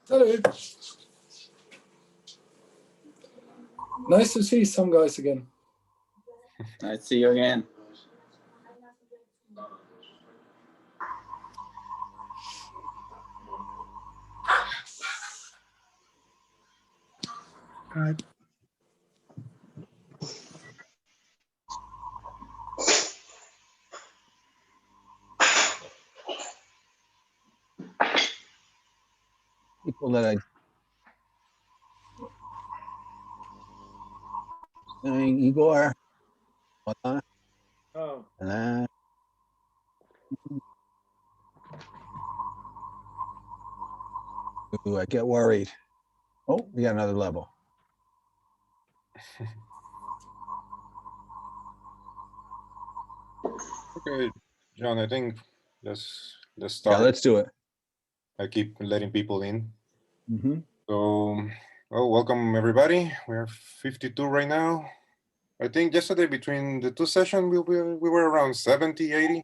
Hello. Nice to see some guys again. Nice to see you again. All right. People that I saying Igor. Oh. Ooh, I get worried. Oh, we got another level. Okay, John, I think let's start. Yeah, let's do it. I keep letting people in. Mm-hmm. So, well, welcome everybody. We're 52 right now. I think yesterday between the two sessions, we were around 70, 80.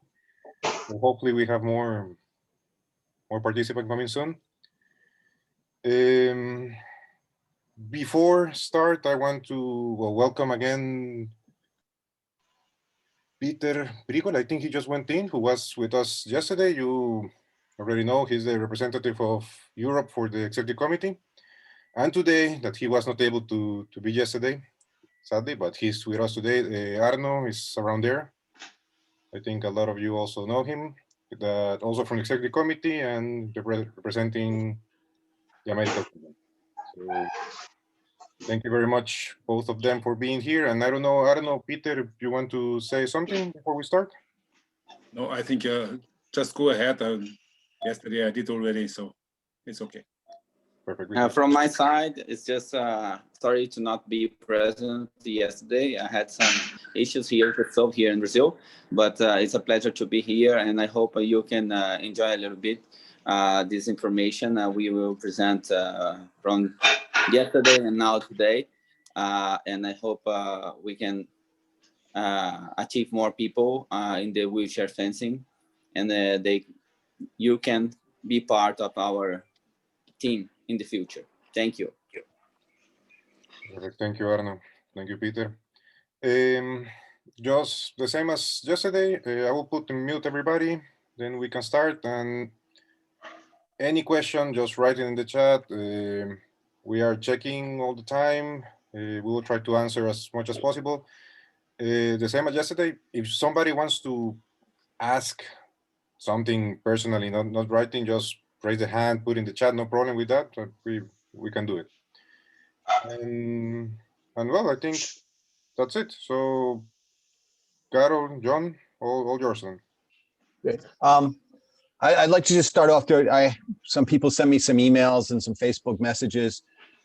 So hopefully we have more participants coming soon. Before start, I want to welcome again Peter Brigol. I think he just went in, who was with us yesterday. You already know he's the representative of Europe for the executive committee. And today, that he was not able to be yesterday, sadly, but he's with us today. Arno is around there. I think a lot of you also know him, that also from the executive committee and representing the American. So thank you very much, both of them, for being here. And I don't know, Peter, if you want to say something before we start? No, I think just go ahead. Yesterday I did already, so it's okay. Perfect. From my side, it's just sorry to not be present yesterday. I had some issues here to solve here in Brazil, but it's a pleasure to be here, and I hope you can enjoy a little bit this information we will present from yesterday and now today, and I hope we can achieve more people in the wheelchair fencing, and you can be part of our team in the future. Thank you. Perfect. Thank you, Arno. Thank you, Peter. Just the same as yesterday, I will put in mute everybody, then we can start. And any question, just write it in the chat. We are checking all the time. We will try to answer as much as possible. The same as yesterday, if somebody wants to ask something personally, not writing, just raise the hand, put in the chat, no problem with that. We can do it. And well, I think that's it. So, Carol, John, all yours then. Great. I'd like to just start off there. Some people send me some emails and some Facebook messages.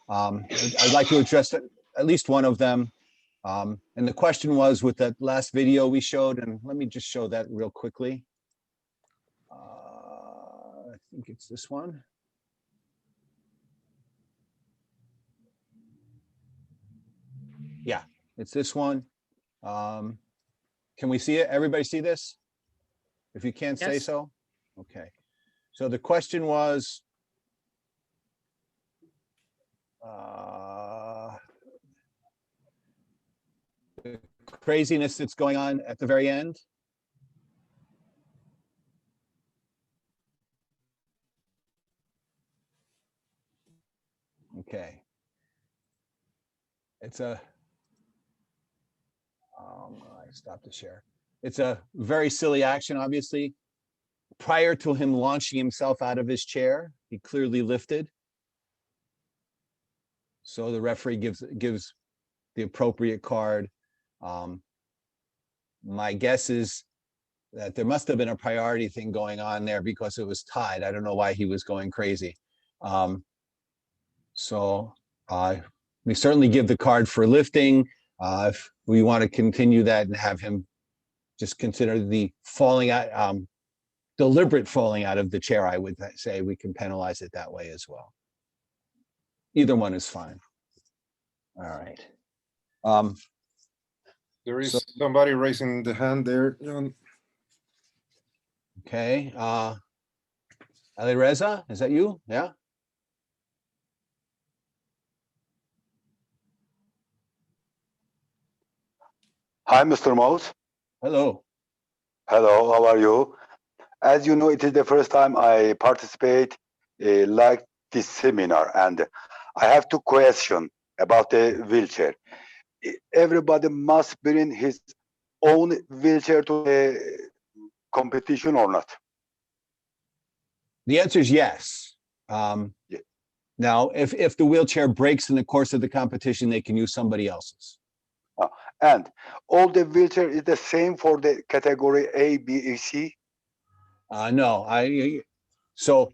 I'd like to address at least one of them. And the question was with that last video we showed, and let me just show that real quickly. I think it's this one. Yeah, it's this one. Can we see it? Everybody see this? If you can't say so. Okay. So the question was, the craziness that's going on at the very end. Okay. It's I stopped the share. It's a very silly action, obviously. Prior to him launching himself out of his chair, he clearly lifted. So the referee gives the appropriate card. My guess is that there must have been a priority thing going on there because it was tied. I don't know why he was going crazy. So we certainly give the card for lifting. If we want to continue that and have him just consider the falling out, deliberate falling out of the chair, I would say we can penalize it that way as well. Either one is fine. All right. There is somebody raising the hand there, John. Okay. Ali Reza, is that you? Yeah. Hi, Mr. Moss. Hello. Hello, how are you? As you know, it is the first time I participate like this seminar, and I have two questions about the wheelchair. Everybody must bring his own wheelchair to the competition or not? The answer is yes. Yeah. Now, if the wheelchair breaks in the course of the competition, they can use somebody else's. And all the wheelchair is the same for the category A, B, C? No, so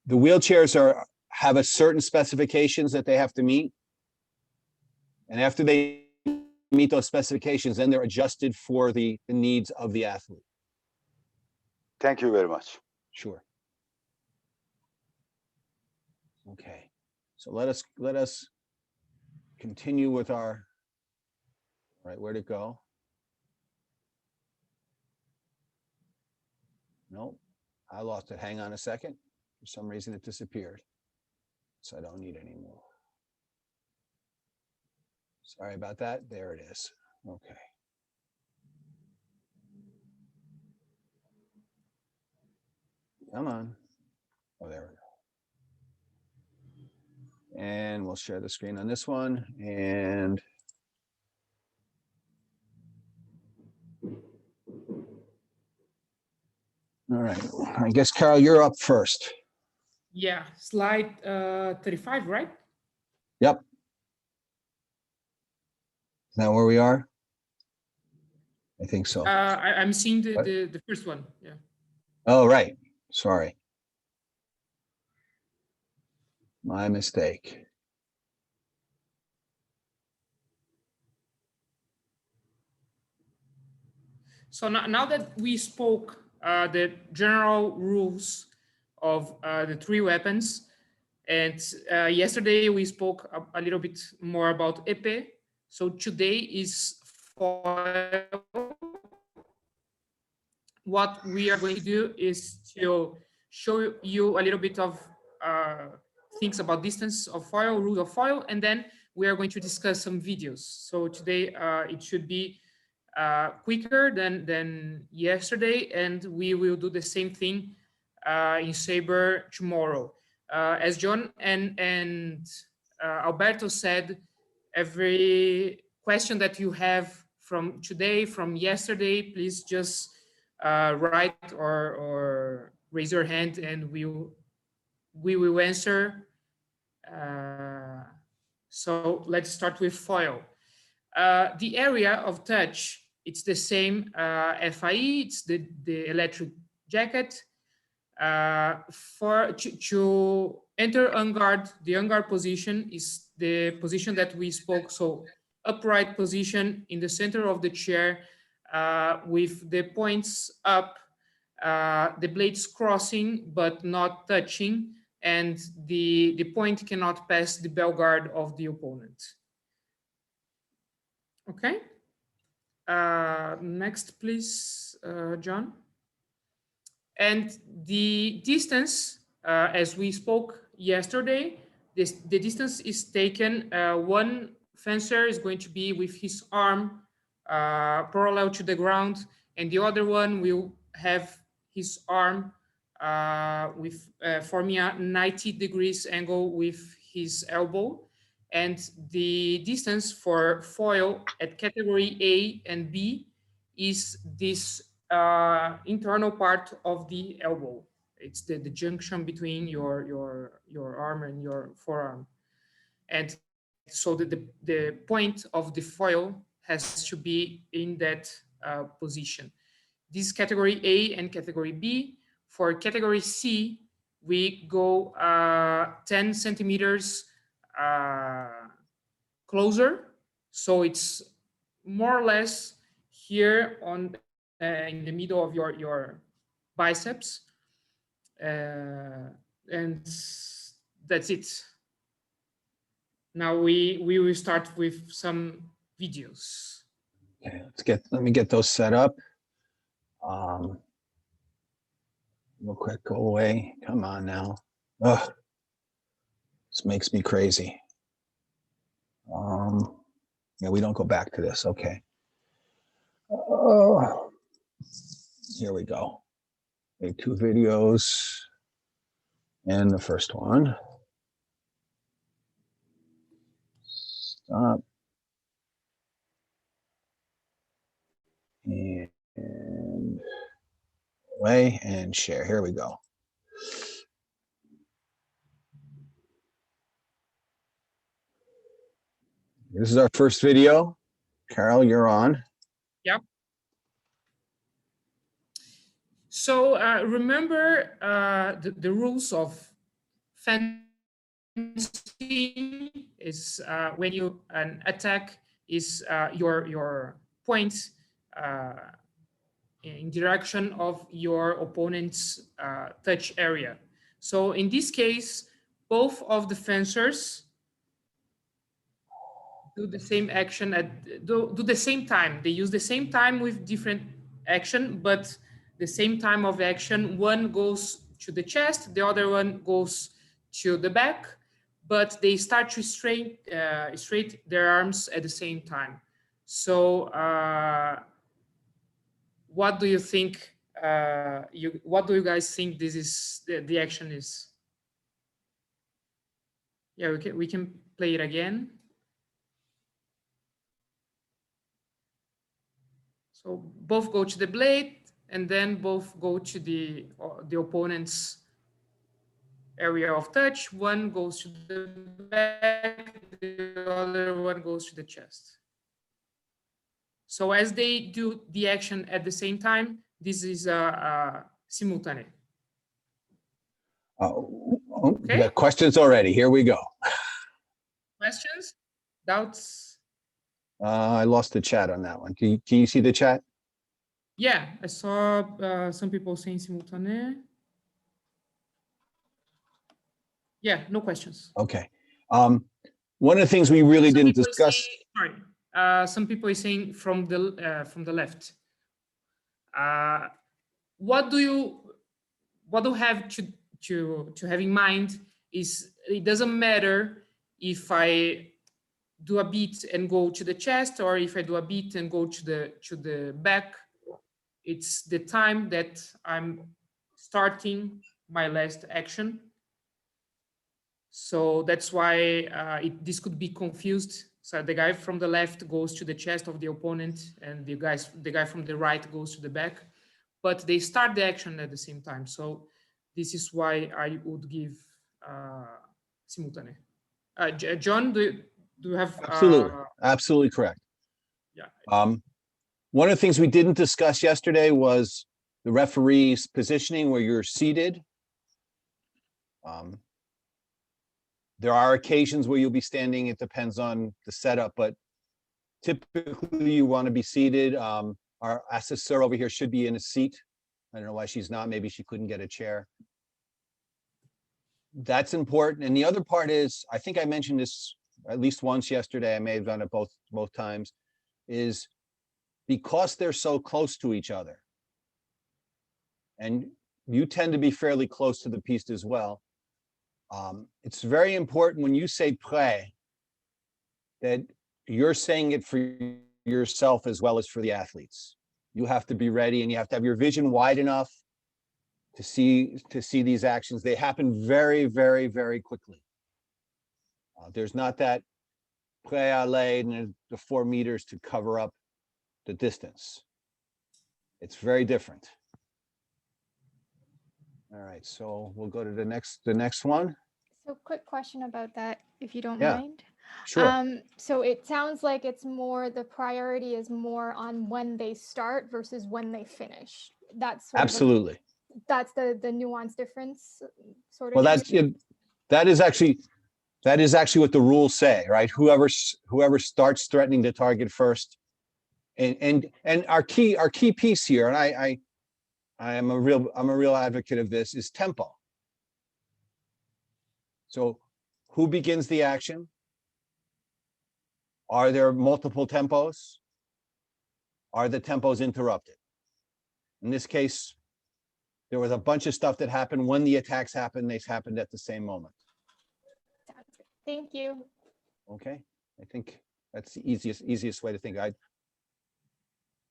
the wheelchairs have a certain specifications that they have to meet. And after they meet those specifications, then they're adjusted for the needs of the athlete. Thank you very much. Sure. Okay, so let us continue with our, all right, where'd it go? No, I lost it. Hang on a second. For some reason it disappeared. So I don't need it anymore. Sorry about that. There it is. Okay. Come on. Oh, there we go. And we'll share the screen on this one. And all right. I guess, Carol, you're up first. Yeah, slide 35, right? Yep. Is that where we are? I think so. I'm seeing What? the first one. Yeah. Oh, right. Sorry. My mistake. So now that we spoke the general rules of the three weapons, and yesterday we spoke a little bit more about EP. So today is foil. What we are going to do is to show you a little bit of things about distance of foil, rule of foil, and then we are going to discuss some videos. So today it should be quicker than yesterday, and we will do the same thing in Saber tomorrow. As John and Alberto said, every question that you have from today, from yesterday, please just write or raise your hand, and we will answer. So let's start with foil. The area of touch, it's the same FIE, it's the electric jacket. To enter on-guard, the on-guard position is the position that we spoke, so upright position in the center of the chair with the points up, the blades crossing but not touching, and the point cannot pass the bell guard of the opponent. Okay. Next, please, John. And the distance, as we spoke yesterday, the distance is taken. One fencer is going to be with his arm parallel to the ground, and the other one will have his arm forming a 90 degrees angle with his elbow. And the distance for foil at category A and B is this internal part of the elbow. It's the junction between your arm and your forearm. And so the point of the foil has to be in that position. This is category A and category B. For category C, we go 10 centimeters closer. So it's more or less here on in the middle of your biceps. And that's it. Now we will start with some videos. Okay, let me get those set up. Real quick, go away. Come on now. Ugh. This makes me crazy. Yeah, we don't go back to this. Okay. Oh, here we go. Make 2 videos. And the first one. Stop. And play and share. Here we go. This is our first video. Carol, you're on. Yep. So remember the rules of fencing is when you an attack is your point in direction of your opponent's touch area. So in this case, both of the fencers do the same action at do the same time. They use the same time with different action, but the same time of action. One goes to the chest, the other one goes to the back, but they start to straight their arms at the same time. So what do you think? What do you guys think this is? The action is? Yeah, we can play it again. So both go to the blade, and then both go to the opponent's area of touch. One goes to the back, the other one goes to the chest. So as they do the action at the same time, this is simultaneous. We got questions already. Here we go. Questions? Doubts? I lost the chat on that one. Can you see the chat? Yeah, I saw some people saying simultaneous. Yeah, no questions. Okay. One of the things we really didn't discuss. Some people are saying from the left. What do you have to have in mind is it doesn't matter if I do a beat and go to the chest, or if I do a beat and go to the back. It's the time that I'm starting my last action. So that's why this could be confused. So the guy from the left goes to the chest of the opponent, and the guy from the right goes to the back, but they start the action at the same time. So this is why I would give simultaneous. John, do you have? Absolutely correct. Yeah. One of the things we didn't discuss yesterday was the referee's positioning where you're seated. There are occasions where you'll be standing. It depends on the setup, but typically you want to be seated. Our assessor over here should be in a seat. I don't know why she's not. Maybe she couldn't get a chair. That's important. And the other part is, I think I mentioned this at least once yesterday. I may have done it both times, is because they're so close to each other, and you tend to be fairly close to the piste as well. It's very important when you say prêt that you're saying it for yourself as well as for the athletes. You have to be ready, and you have to have your vision wide enough to see these actions. They happen very, very, very quickly. There's not that prêt à aller and the 4 meters to cover up the distance. It's very different. All right, so we'll go to the next one. So quick question about that, if you don't Yeah, mind. Sure. So it sounds like it's more, the priority is more on when they start versus when they finish. That's sort Absolutely. That's the nuance difference, sort of. Well, that is actually what the rules say, right? Whoever starts threatening the target first, and our key piece here, and I'm a real advocate of this, is tempo. So who begins the action? Are there multiple tempos? Are the tempos interrupted? In this case, there was a bunch of stuff that happened when the attacks happened. They happened at the same moment. Thank you. Okay, I think that's the easiest way to think.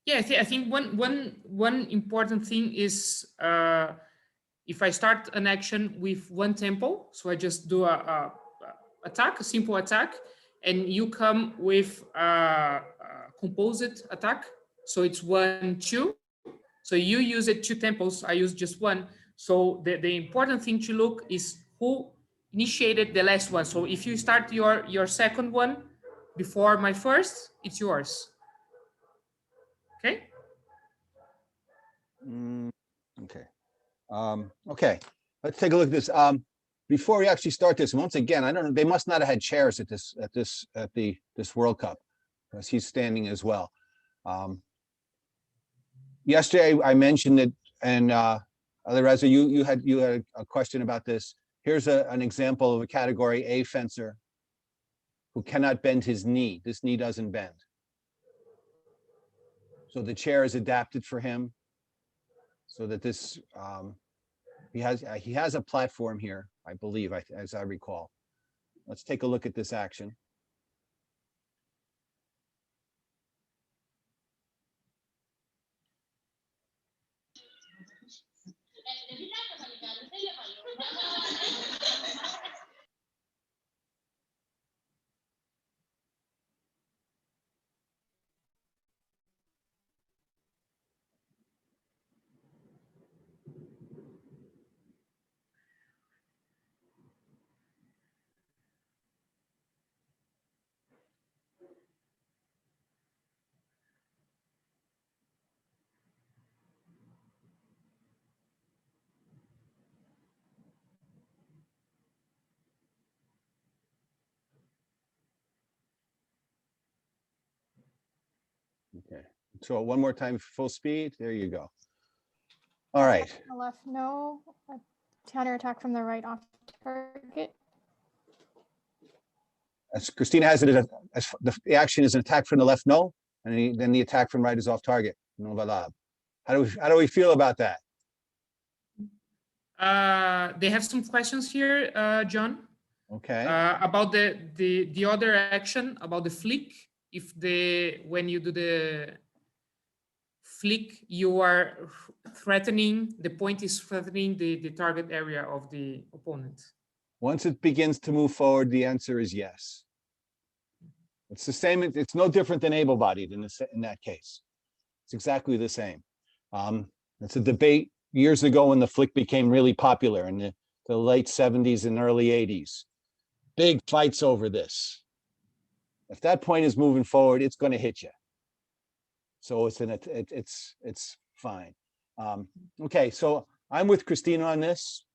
Yeah, I think one important thing is if I start an action with one tempo, so I just do a simple attack, and you come with a composite attack, so it's 1-2. So you use it 2 tempos, I use just one. So the important thing to look is who initiated the last one. So if you start your second one before my first, it's yours. Okay. Okay. Okay. Let's take a look at this. Before we actually start this, once again, I don't know. They must not have had chairs at this World Cup, because he's standing as well. Yesterday I mentioned it, and Reza, you had a question about this. Here's an example of a category A fencer who cannot bend his knee. This knee doesn't bend. So the chair is adapted for him, so that this he has a platform here, I believe, as I recall. Let's take a look at this action. Okay, so one more time, full speed. There you go. All right. Attack from the left, no. A counter attack from the right, off target. As Christina has it, as the action is an attack from the left, no, and then the attack from right is off target, no valab. How do we feel about that? They have some questions here, John. Okay. About the other action, about the flick. If when you do the flick, you are threatening, the point is threatening the target area of the opponent. Once it begins to move forward, the answer is yes. It's the same. It's no different than able-bodied in that case. It's exactly the same. It's a debate years ago when the flick became really popular in the late 70s and early 80s. Big fights over this. If that point is moving forward, it's going to hit you. So it's fine. Okay, so I'm with Christina on this.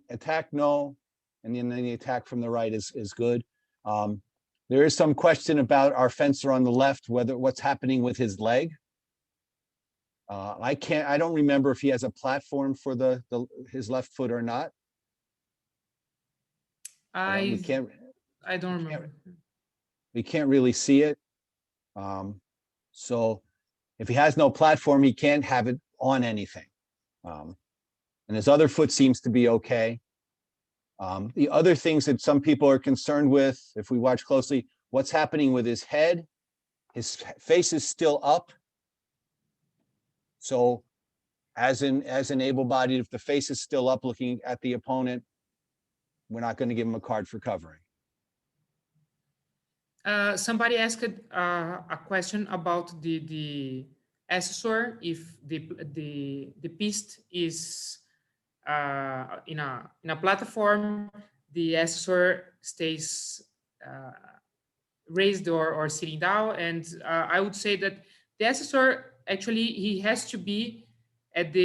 Attack no, and then the attack from the right is good. There is some question about our fencer on the left, what's happening with his leg. I don't remember if he has a platform for his left foot or not. I don't remember. We can't really see it. So if he has no platform, he can't have it on anything. And his other foot seems to be okay. The other things that some people are concerned with, if we watch closely, what's happening with his head. His face is still up. So as an able-bodied, if the face is still up looking at the opponent, we're not going to give him a card for covering. Somebody asked a question about the assessor, if the piste is in a platform, the assessor stays raised or sitting down, and I would say that the assessor actually he has to be in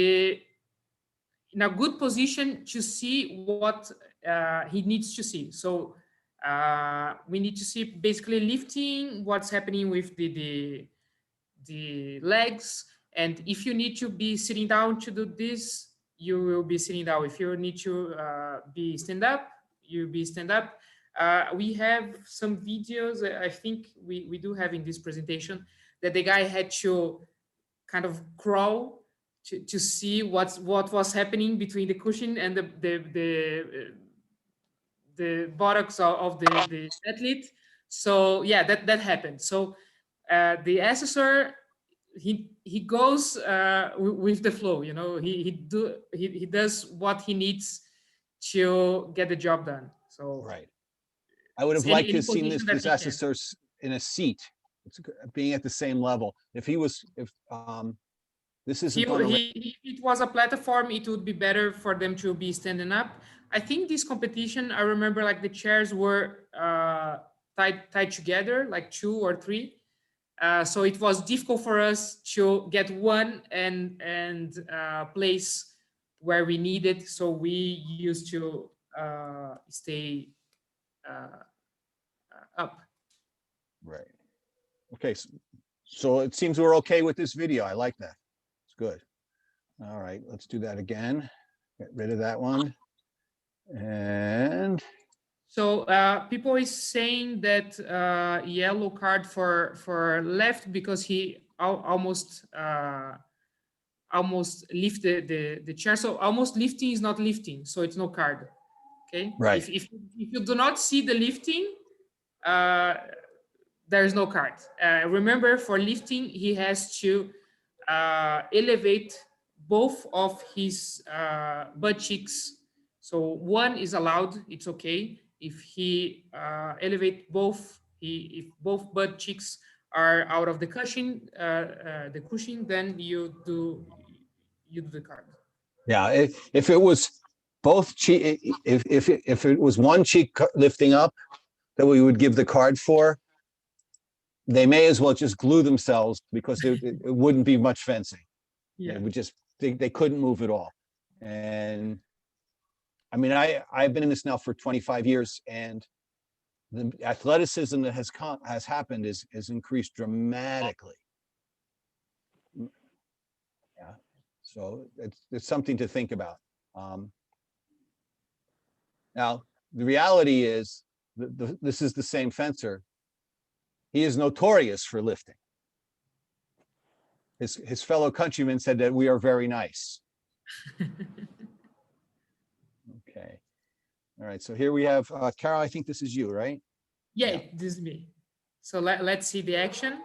a good position to see what he needs to see. So we need to see basically lifting, what's happening with the legs, and if you need to be sitting down to do this, you will be sitting down. If you need to be stand up, you'll be stand up. We have some videos, I think we do have in this presentation, that the guy had to kind of crawl to see what was happening between the cushion and the buttocks of the athlete. So yeah, that happened. So the assessor he goes with the flow, you know. He does what he needs to get the job done. So Right. I would have any- liked to any have seen position this that he can. assessor in a seat, being at the same level. If this isn't on a, If it was a platform, it would be better for them to be standing up. I think this competition, I remember like the chairs were tied together, like 2 or 3. So it was difficult for us to get one and place where we needed. So we used to stay up. right. Okay, so it seems we're okay with this video. I like that. It's good. All right, let's do that again. Get rid of that one. And So people is saying that yellow card for left because he almost lifted the chair. So almost lifting is not lifting, so it's no card. Okay. Right. If you do not see the lifting, there is no card. Remember, for lifting, he has to elevate both of his butt cheeks. So one is allowed, it's okay. If he elevate both, if both butt cheeks are out of the cushion, then you do the card. yeah, if it was both cheek, if it was one cheek lifting up that we would give the card for, they may as well just glue themselves because it wouldn't be much fencing. Yeah. It would just, they couldn't move at all. And I mean, I've been in this now for 25 years, and the athleticism that has happened has increased dramatically. Yeah, so it's something to think about. Now, the reality is this is the same fencer. He is notorious for lifting. His fellow countrymen said that we are very nice. Okay. All right. So here we have Carol. I think this is you, right? Yeah, this is me. So let's see the action.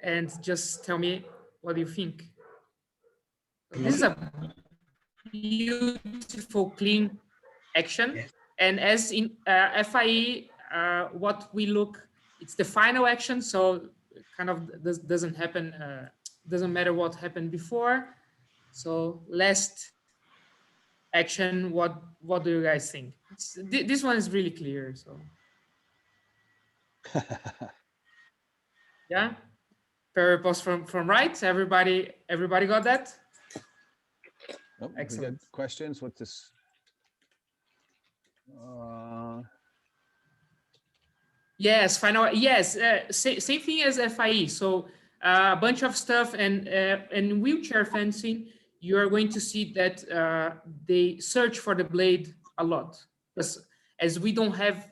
And just tell me what you think. This is a beautiful, clean action. And as in FIE, what we look, it's the final action. So kind of doesn't happen, doesn't matter what happened before. So last action, what do you guys think? This one is really clear. So yeah, parry post from right. Everybody got that? Nope, Excellent. we got questions. What's this? Yes, final. Yes, same thing as FIE. So a bunch of stuff, and in wheelchair fencing, you are going to see that they search for the blade a lot, because as we don't have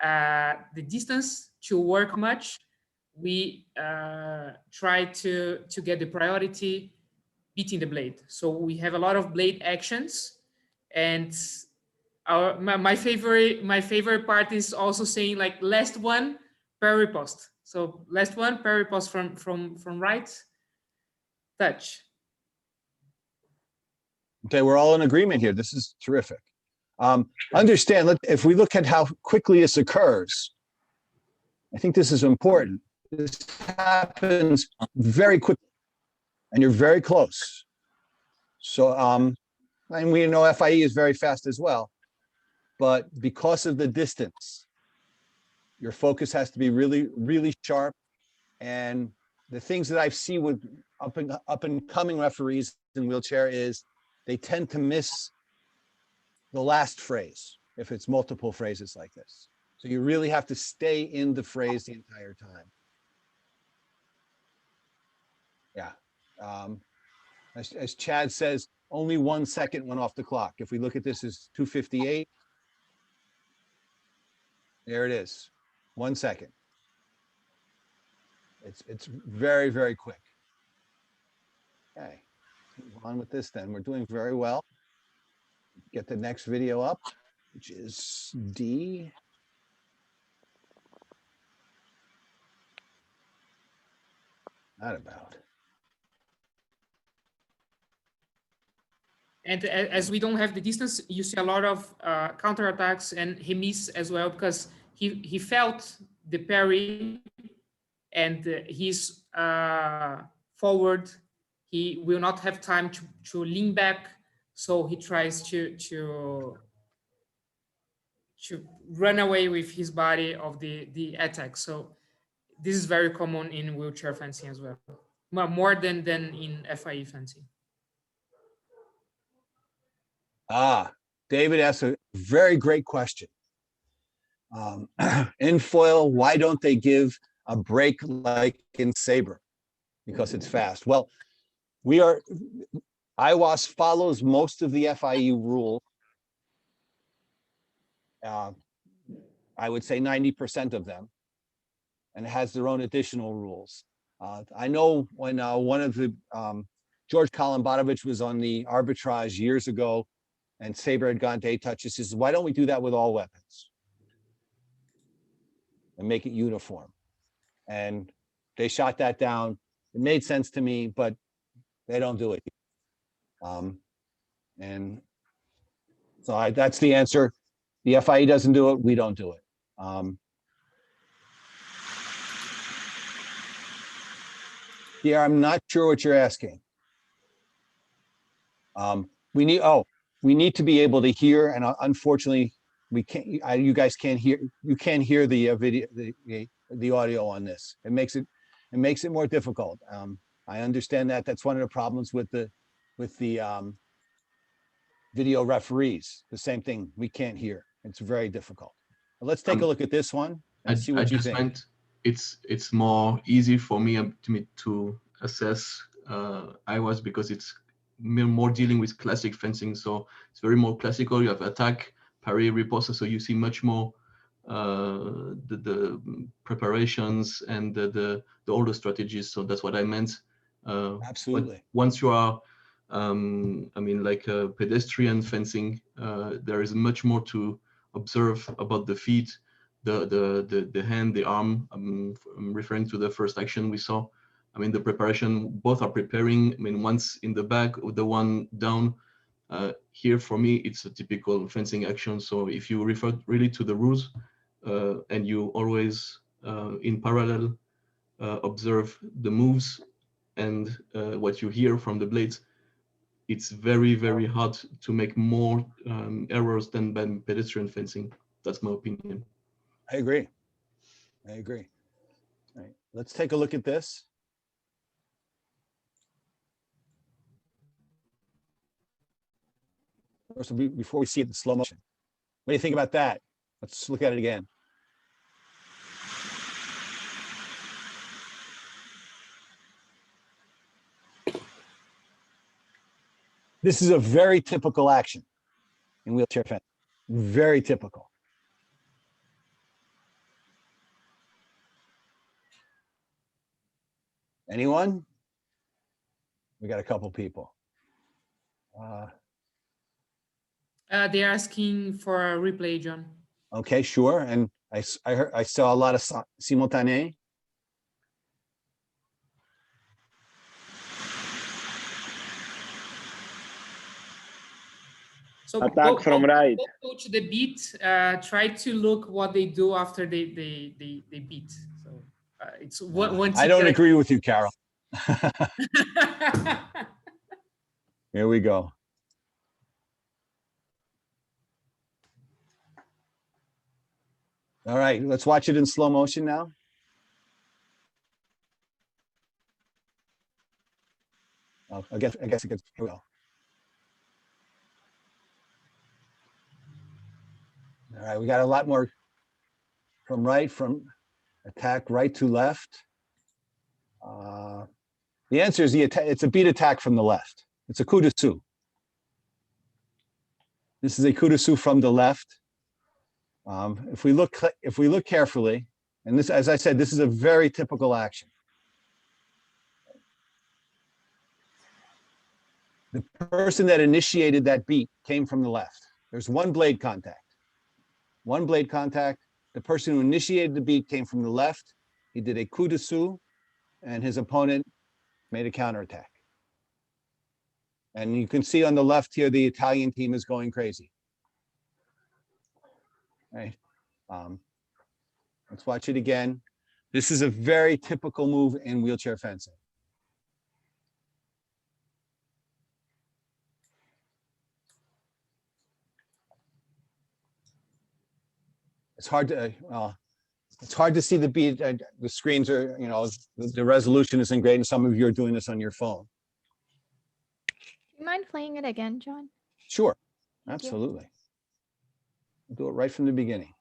the distance to work much, we try to get the priority beating the blade. So we have a lot of blade actions, and my favorite part is also saying like last one parry post. So last one parry post from right touch. Okay, we're all in agreement here. This is terrific. Understand, if we look at how quickly this occurs, I think this is important. This happens very quickly, and you're very close. So, and we know FIE is very fast as well, but because of the distance, your focus has to be really, really sharp. And the things that I've seen with up and coming referees in wheelchair is they tend to miss the last phrase if it's multiple phrases like this. So you really have to stay in the phrase the entire time. Yeah. As Chad says, only 1 second went off the clock. If we look at this as 2:58, there it is, 1 second. It's very, very quick. Okay, let's move on with this then. We're doing very well. Get the next video up, which is D. that about? And as we don't have the distance, you see a lot of counterattacks, and he missed as well because he felt the parry, and he's forward. He will not have time to lean back, so he tries to run away with his body of the attack. So this is very common in wheelchair fencing as well, more than in FIE fencing. David asked a very great question. In foil, why don't they give a break like in saber? Because it's fast. Well, IWAS follows most of the FIE rule. I would say 90% of them, and has their own additional rules. I know when one of the, George Kolombatovich was on the arbitrage years ago, and saber had gone to 8 touches, he says, why don't we do that with all weapons? And make it uniform. And they shot that down. It made sense to me, but they don't do it. And so that's the answer. The FIE doesn't do it, we don't do it. Yeah, I'm not sure what you're asking. We need to be able to hear, and unfortunately, we can't. You guys can't hear. You can't hear the video, the audio on this. It makes it more difficult. I understand that. That's one of the problems with the video referees. The same thing. We can't hear. It's very difficult. But let's take a look at this one and see what you think. It's more easy for me to assess IWAS because it's more dealing with classic fencing. So it's very more classical. You have attack, parry, riposte. So you see much more the preparations and all the strategies. So that's what I meant. Absolutely. Once you are, I mean, like pedestrian fencing, there is much more to observe about the feet, the hand, the arm. I'm referring to the first action we saw. I mean, the preparation, both are preparing. I mean, once in the back, the one down. Here, for me, it's a typical fencing action. So if you refer really to the rules, and you always, in parallel, observe the moves and what you hear from the blades, it's very, very hard to make more errors than by pedestrian fencing. That's my opinion. I agree. All right, let's take a look at this. First, before we see it in slow motion, what do you think about that? Let's look at it again. This is a very typical action in wheelchair fencing. Very typical. Anyone? We got a couple people. They're asking for a replay, John. Okay, sure. And I saw a lot of simultané. So Attack from right. Go to the beat. Try to look what they do after they beat. So it's one. I don't agree with you, Carol. Here we go. All right, let's watch it in slow motion now. Oh, I guess it gets, here we go. All right, we got a lot more from attack right to left. The answer is it's a beat attack from the left. It's a coup de sous. This is a coup de sous from the left. If we look carefully, and this, as I said, this is a very typical action. The person that initiated that beat came from the left. There's one blade contact. One blade contact. The person who initiated the beat came from the left. He did a coup de sous, and his opponent made a counterattack. And you can see on the left here, the Italian team is going crazy. Right. Let's watch it again. This is a very typical move in wheelchair fencing. It's hard to, it's hard to see the beat. The screens are, you know, the resolution isn't great, and some of you are doing this on your phone. Do you mind playing it again, John? Sure, Thank you. absolutely. We'll do it right from the beginning.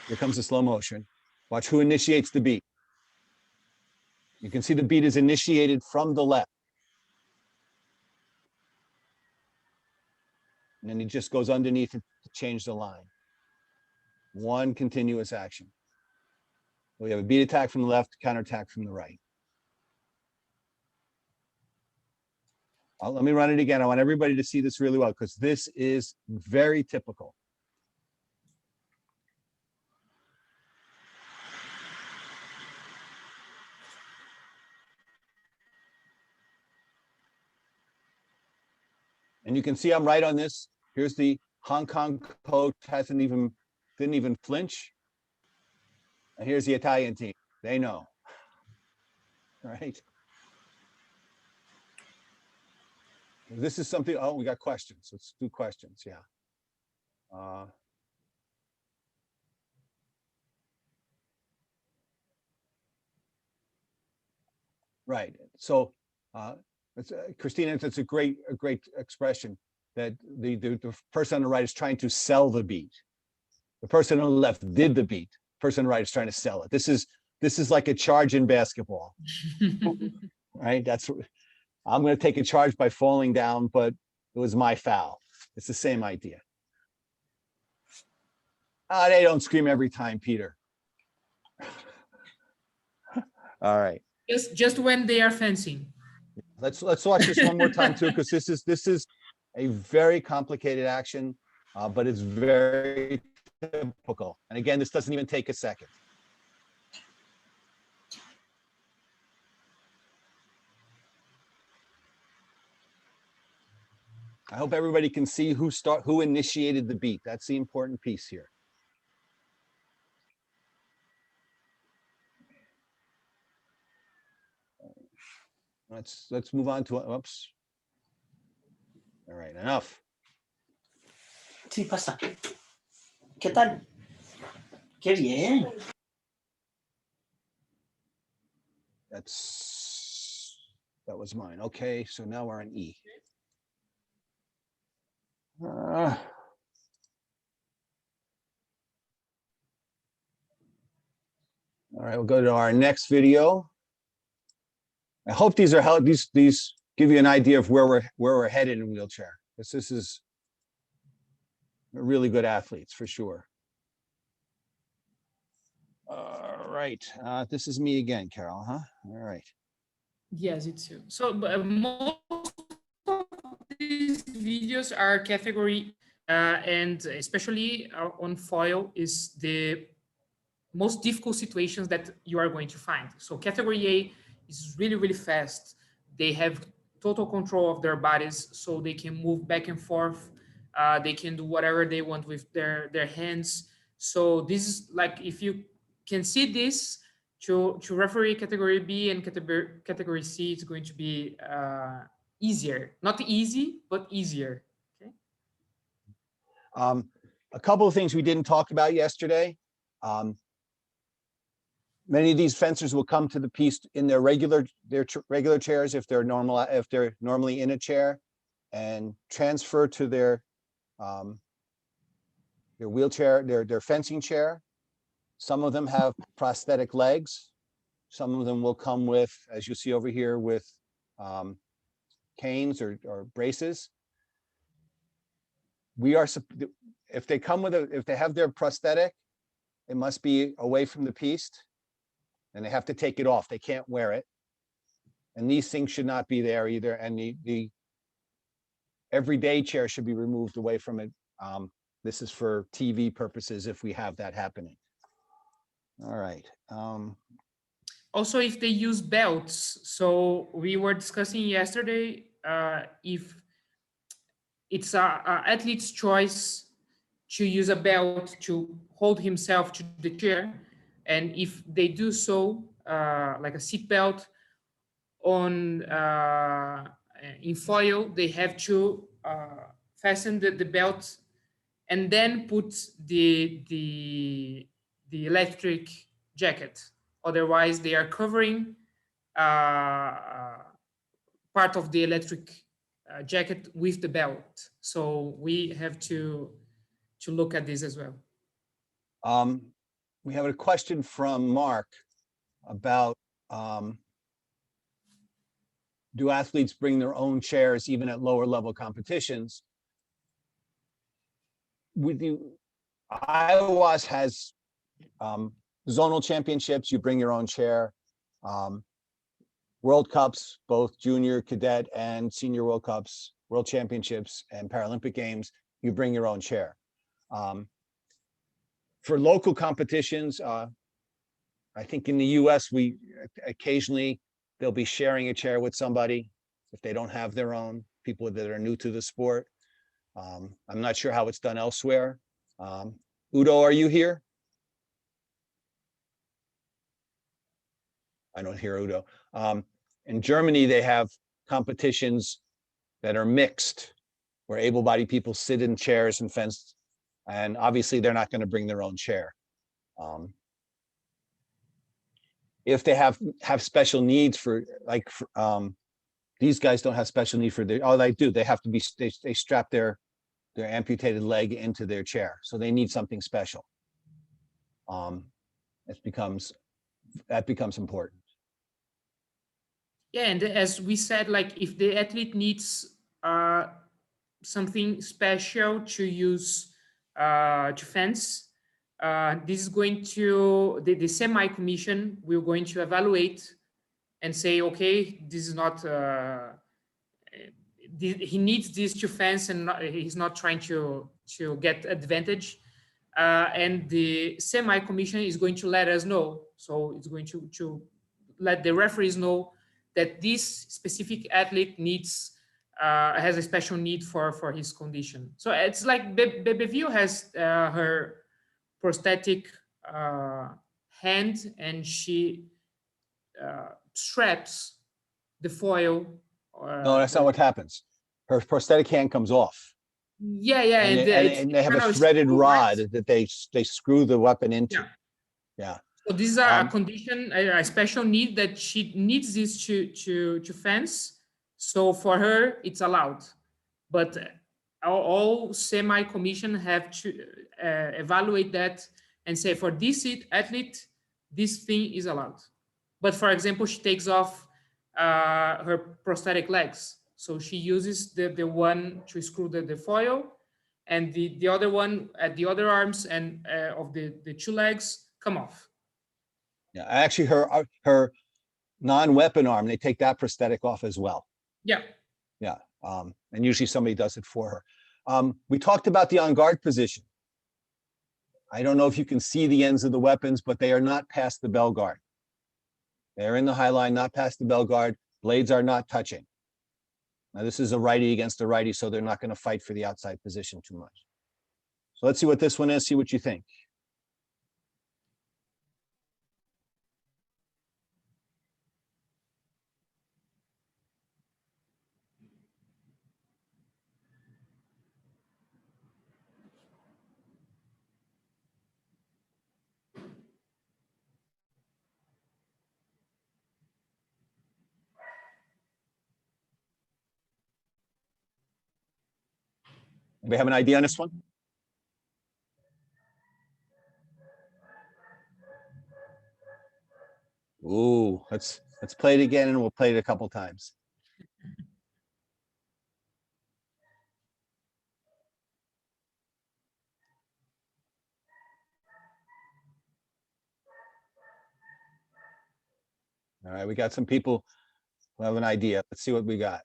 Here comes the slow motion. Watch who initiates the beat. You can see the beat is initiated from the left. And then he just goes underneath it to change the line. One continuous action. We have a beat attack from the left, counterattack from the right. Let me run it again. I want everybody to see this really well because this is very typical. And you can see I'm right on this. Here's the Hong Kong coach, didn't even flinch. And here's the Italian team. They know. All right. This is something, oh, we got questions. Let's do questions, yeah. Right, so Christina, that's a great expression that the person on the right is trying to sell the beat. The person on the left did the beat. The person on the right is trying to sell it. This is like a charge in basketball, right? I'm going to take a charge by falling down, but it was my foul. It's the same idea. They don't scream every time, Peter. All right. Just when they are fencing. Let's watch this one more time too, because this is a very complicated action, but it's very typical. And again, this doesn't even take a second. I hope everybody can see who initiated the beat. That's the important piece here. Let's move on to, oops. All right, enough. Sí, pasa. ¿Qué tal? Qué bien. That was mine. Okay, so now we're on E. All right, we'll go to our next video. I hope these are these give you an idea of where we're headed in wheelchair. This is really good athletes for sure. All right, this is me again, Carol, huh? All right. Yes, it's you. So most of these videos are category, and especially on foil is the most difficult situations that you are going to find. So category A is really, really fast. They have total control of their bodies, so they can move back and forth. They can do whatever they want with their hands. So this is like, if you can see this, to referee category B and category C, it's going to be easier. Not easy, but easier. Okay. A couple of things we didn't talk about yesterday. Many of these fencers will come to the piece in their regular chairs if they're normally in a chair, and transfer to their wheelchair, their fencing chair. Some of them have prosthetic legs. Some of them will come with, as you see over here, with canes or braces. If they come with if they have their prosthetic, it must be away from the piste, and they have to take it off. They can't wear it. And these things should not be there either. And the everyday chair should be removed away from it This is for TV purposes if we have that happening. All right. Also, if they use belts, so we were discussing yesterday, if it's a athlete's choice to use a belt to hold himself to the chair, and if they do so, like a seat belt on in foil, they have to fasten the belt and then put the electric jacket. Otherwise, they are covering part of the electric jacket with the belt. So we have to look at this as well. We have a question from Mark about do athletes bring their own chairs even at lower level competitions? With you, IWAS has zonal championships, you bring your own chair. World Cups, both junior, cadet, and senior World Cups, World Championships, and Paralympic Games, you bring your own chair. For local competitions, I think in the US, we occasionally, they'll be sharing a chair with somebody if they don't have their own, people that are new to the sport. I'm not sure how it's done elsewhere. Udo, are you here? I don't hear Udo. In Germany, they have competitions that are mixed, where able-bodied people sit in chairs and fenced, and obviously they're not going to bring their own chair. If they have special needs for, like, these guys don't have special need for their, oh, they do. They have to be, they strap their amputated leg into their chair, so they need something special. That becomes important. Yeah, and as we said, like if the athlete needs something special to use to fence, this is going to, the semi commission will going to evaluate and say, okay, this is not, he needs this to fence and he's not trying to get advantage. And the semi commission is going to let us know. So it's going to let the referees know that this specific athlete needs, has a special need for his condition. So it's like Bebeview has her prosthetic hand, and she straps the foil. No, that's not what happens. Her prosthetic hand comes off. Yeah, yeah, and they have a threaded rod that they screw the weapon into. Yeah. So this is a condition, a special need that she needs this to fence. So for her, it's allowed. But all semi-commission have to evaluate that and say, for this athlete, this thing is allowed. But for example, she takes off her prosthetic legs. So she uses the one to screw the foil, and the other one at the other arms and of the two legs come off. Yeah, actually, her non-weapon arm, they take that prosthetic off as well. Yeah. Yeah, and usually somebody does it for her. We talked about the on-guard position. I don't know if you can see the ends of the weapons, but they are not past the bell guard. They're in the high line, not past the bell guard. Blades are not touching. Now, this is a righty against a righty, so they're not going to fight for the outside position too much. So let's see what this one is, see what you think. Anybody have an idea on this one? Ooh, let's play it again, and we'll play it a couple times. All right, we got some people who have an idea. Let's see what we got.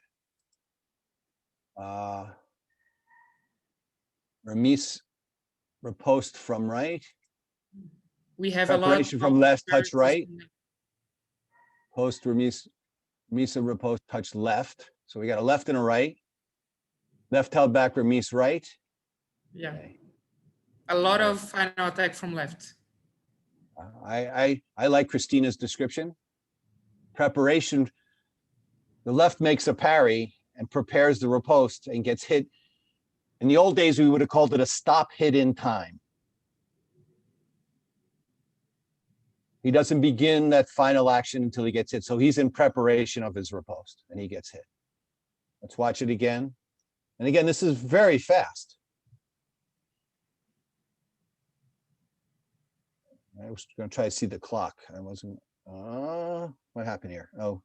Ramis riposte from right. We have a lot Preparation from of left, touch right. variations. Post remise, remise riposte, touch left. So we got a left and a right. Left held back, remise right. Yeah, Okay. a lot of final attack from left. I like Christina's description. Preparation, the left makes a parry and prepares the riposte and gets hit. In the old days, we would have called it a stop hit in time. He doesn't begin that final action until he gets hit. So he's in preparation of his riposte and he gets hit. Let's watch it again. And again, this is very fast. I was going to try to see the clock. I wasn't, what happened here? Oh,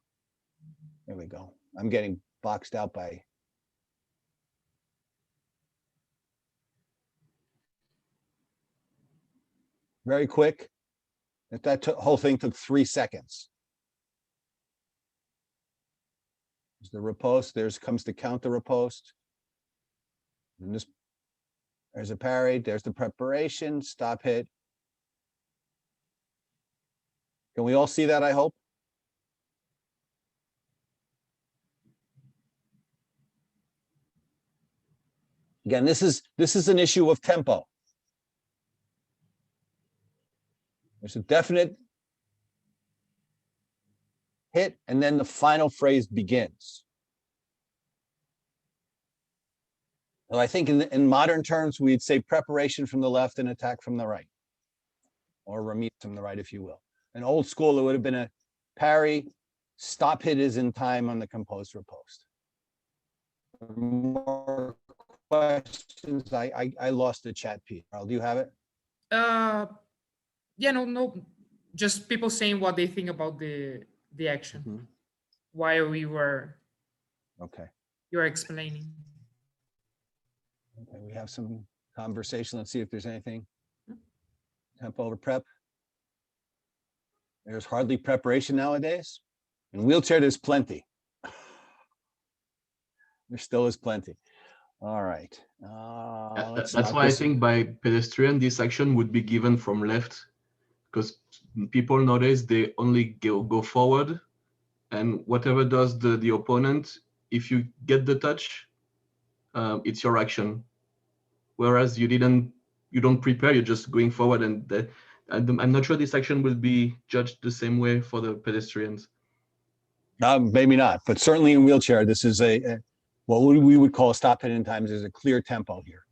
there we go. I'm getting boxed out by. Very quick. That whole thing took 3 seconds. There's the riposte. There's comes the counter riposte. And this, there's a parry. There's the preparation. Stop hit. Can we all see that, I hope? Again, this is an issue of tempo. There's a definite hit, and then the final phrase begins. So I think in modern terms, we'd say preparation from the left and attack from the right, or remise from the right, if you will. In old school, it would have been a parry, stop hit is in time on the composed riposte. More questions? I lost the chat, Pete. Do you have it? Yeah, no, just people saying what they think about the action while we were you were explaining. Okay, we have some conversation. Let's see if there's anything. Tempo over prep. There's hardly preparation nowadays. In wheelchair, there's plenty. There still is plenty. All right. That's why I think by pedestrian, this action would be given from left, because people nowadays, they only go forward, and whatever does the opponent, if you get the touch, it's your action. Whereas you don't prepare, you're just going forward, and I'm not sure this action will be judged the same way for the pedestrians. Maybe not, but certainly in wheelchair, this is what we would call a stop hit in times. There's a clear tempo here.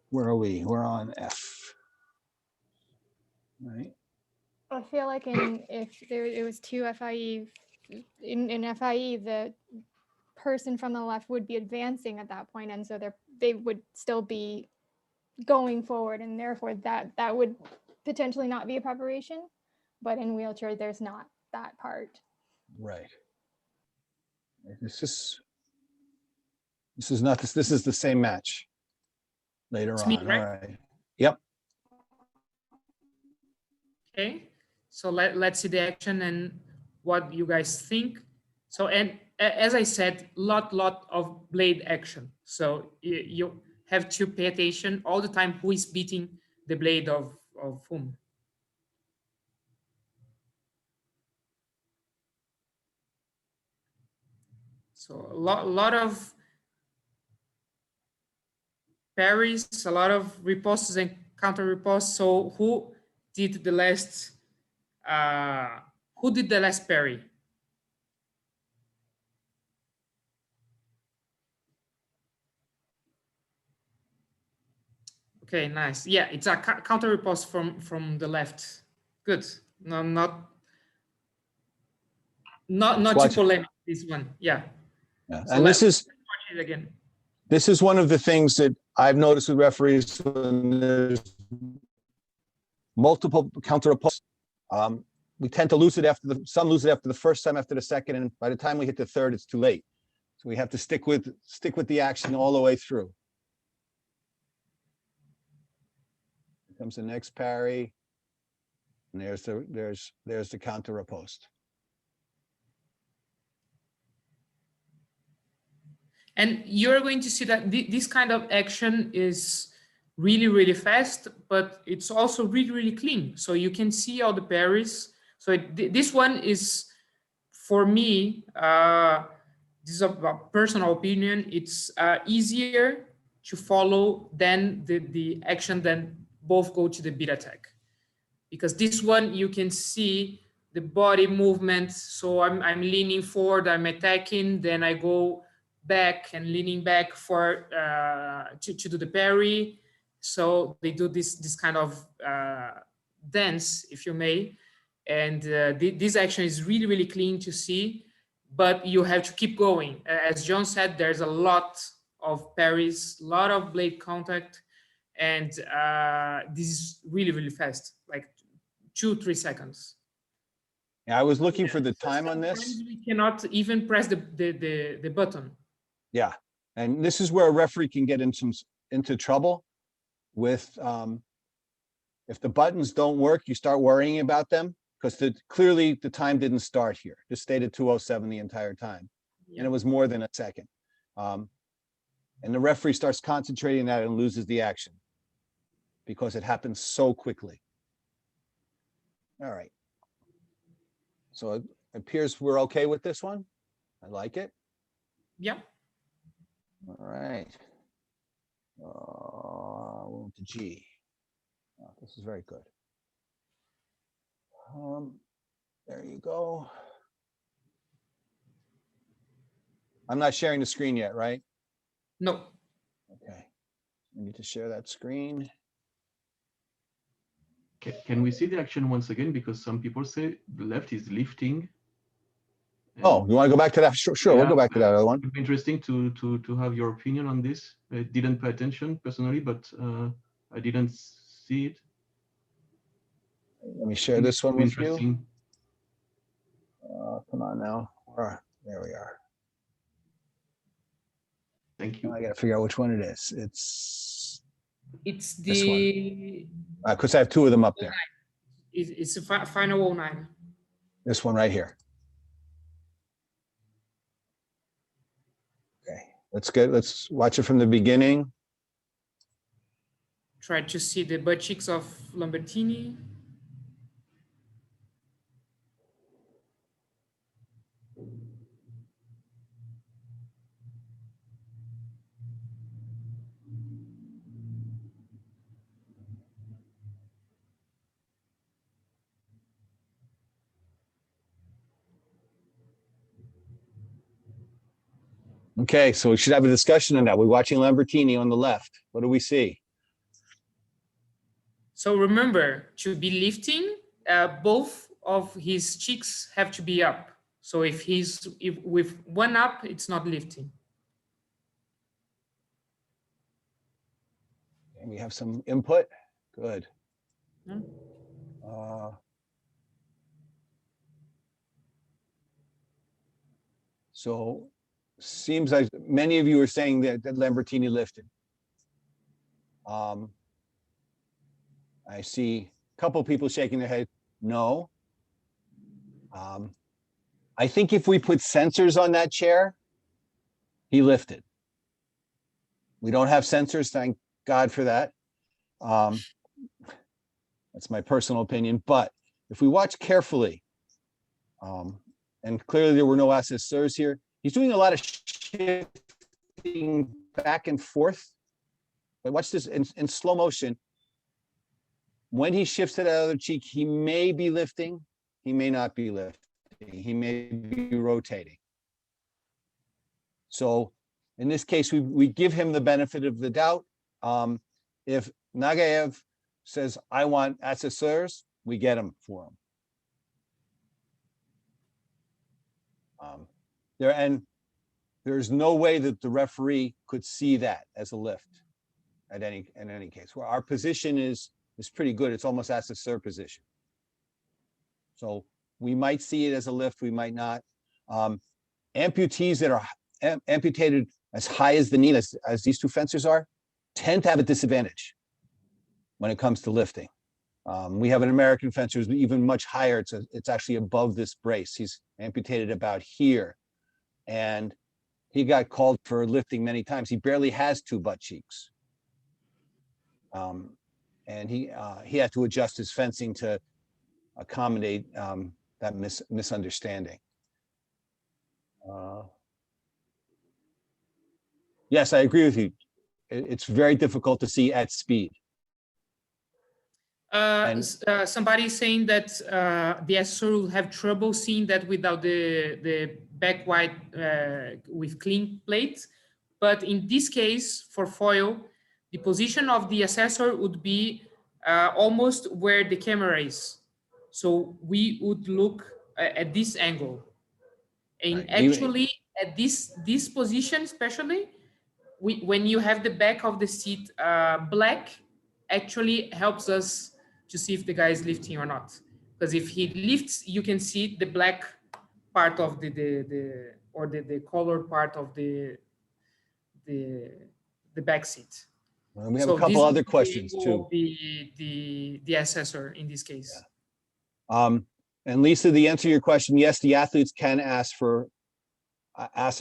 Where are we? We're on F. Right. I feel like if it was two FIE, in FIE, the person from the left would be advancing at that point, and so they would still be going forward, and therefore that would potentially not be a preparation. But in wheelchair, there's not that part. Right. This is not this. This is the same match later on. Me, right? All right. Yep. Okay, so let's see the action and what you guys think. So, and as I said, lot of blade action. So you have to pay attention all the time who is beating the blade of whom. So a lot of parries, a lot of ripostes and counter ripostes. So who did the last parry? Okay, nice. Yeah, it's a counter riposte from the left. Good. No, not too polemic, this one. Yeah. Yeah. So And let's watch it again. this is one of the things that I've noticed with referees when there's multiple counter opponents. We tend to lose it some lose it after the first time, after the second, and by the time we hit the third, it's too late. So we have to stick with the action all the way through. Here comes the next parry, and there's the counter riposte. And you're going to see that this kind of action is really, really fast, but it's also really, really clean. So you can see all the parries. So this one is, for me, this is a personal opinion, it's easier to follow than the action than both go to the beat attack. Because this one, you can see the body movement. So I'm leaning forward, I'm attacking, then I go back and leaning back for to do the parry. So they do this kind of dance, if you may. And this action is really, really clean to see, but you have to keep going. As John said, there's a lot of parries, a lot of blade contact, and this is really, really fast, like 2-3 seconds. Yeah, I was looking for the time on this. Sometimes we cannot even press the button. Yeah, and this is where a referee can get into trouble with if the buttons don't work, you start worrying about them, because clearly the time didn't start here. It stayed at 2:07 the entire time, and it was more than a second. And the referee starts concentrating on that and loses the action because it happens so quickly. All right. So it appears we're okay with this one. I like it. Yeah. All right. We went to G. Oh, this is very good. There you go. I'm not sharing the screen yet, right? No. Okay. I need to share that screen. Can we see the action once again? Because some people say the left is lifting. Oh, you want to go back to that? Sure, yeah, we'll go back to that other one. It'd be interesting to have your opinion on this. I didn't pay attention personally, but I didn't see it. Let me share this one with you. Interesting. Come on now. There we are. Thank you. I got to figure out which one it is. It's this the. Because I have two of them up there. It's a final 09. This one right here. Okay, that's good. Let's watch it from the beginning. Try to see the butt cheeks of Lambertini. Okay, so we should have a discussion on that. We're watching Lambertini on the left. What do we see? So remember, to be lifting, both of his cheeks have to be up. So if with one up, it's not lifting. And we have some input. Good. Hmm. So seems like many of you are saying that Lambertini lifted. I see a couple people shaking their head. No. I think if we put sensors on that chair, he lifted. We don't have sensors, thank God for that. That's my personal opinion. But if we watch carefully, and clearly there were no assessors here, he's doing a lot of shifting back and forth. But watch this in slow motion. When he shifts to the other cheek, he may be lifting, he may not be lifting, he may be rotating. So in this case, we give him the benefit of the doubt. If Nagaev says, I want assessors, we get them for him. There's no way that the referee could see that as a lift in any case. Where our position is pretty good. It's almost assessor position. So we might see it as a lift, we might not. Amputees that are amputated as high as the knee, as these two fencers are, tend to have a disadvantage when it comes to lifting. We have an American fencer who's even much higher. It's actually above this brace. He's amputated about here. And he got called for lifting many times. He barely has 2 butt cheeks. And he had to adjust his fencing to accommodate that misunderstanding. Yes, I agree with you. It's very difficult to see at speed. Somebody saying that the assessor will have trouble seeing that without the back white with clean plate. But in this case, for foil, the position of the assessor would be almost where the camera is. So we would look at this angle. And Right. actually, at this position, especially, when you have the back of the seat black, actually helps us to see if the guy is lifting or not. Because if he lifts, you can see the black part of the colored part of the back seat. We have a couple other questions too. The assessor in this case. Yeah. And Lisa, the answer to your question, yes, the athletes can ask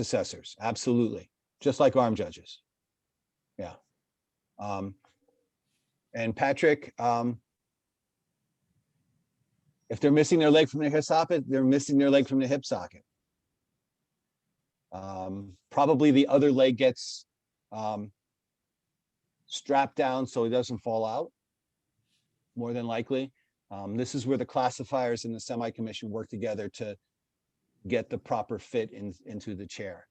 assessors, absolutely, just like arm judges. Yeah. And Patrick, if they're missing their leg from the hip socket, they're missing their leg from the hip socket. Probably the other leg gets strapped down so it doesn't fall out, more than likely. This is where the classifiers and the semi-commission work together to get the proper fit into the chair.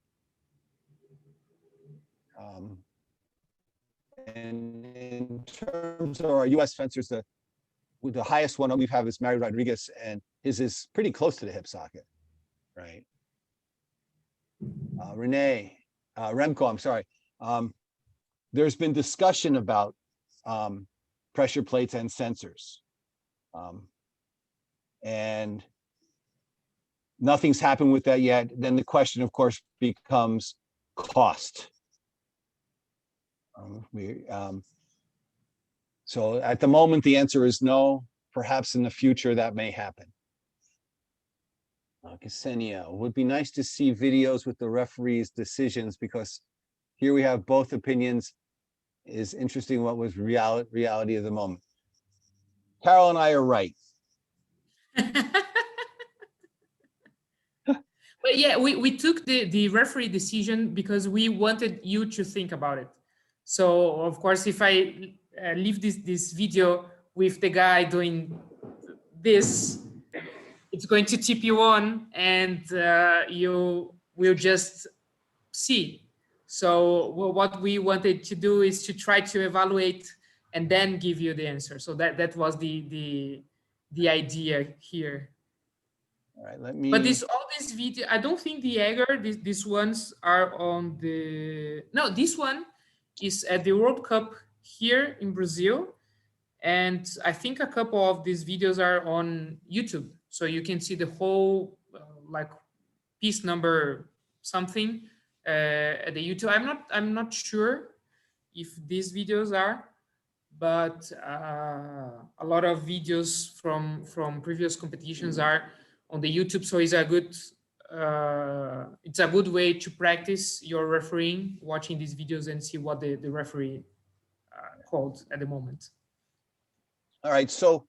And in terms of our U.S. fencers, the highest one we have is Mario Rodriguez, and his is pretty close to the hip socket, right? Remco, I'm sorry. There's been discussion about pressure plates and sensors. And nothing's happened with that yet. Then the question, of course, becomes cost. So at the moment, the answer is no. Perhaps in the future that may happen. Ksenia, would be nice to see videos with the referee's decisions, because here we have both opinions. Is interesting what was reality of the moment. Carol and I are right. But yeah, we took the referee decision because we wanted you to think about it. So of course, if I leave this video with the guy doing this, it's going to tip you on, and you will just see. So what we wanted to do is to try to evaluate and then give you the answer. So that was the idea here. All right, let me. But all this video, I don't think the Jäger, these ones are on the. No, this one is at the World Cup here in Brazil, and I think a couple of these videos are on YouTube, so you can see the whole like piece number something at the YouTube. I'm not sure if these videos are, but a lot of videos from previous competitions are on the YouTube. So it's a good way to practice your refereeing, watching these videos and see what the referee called at the moment. All right, so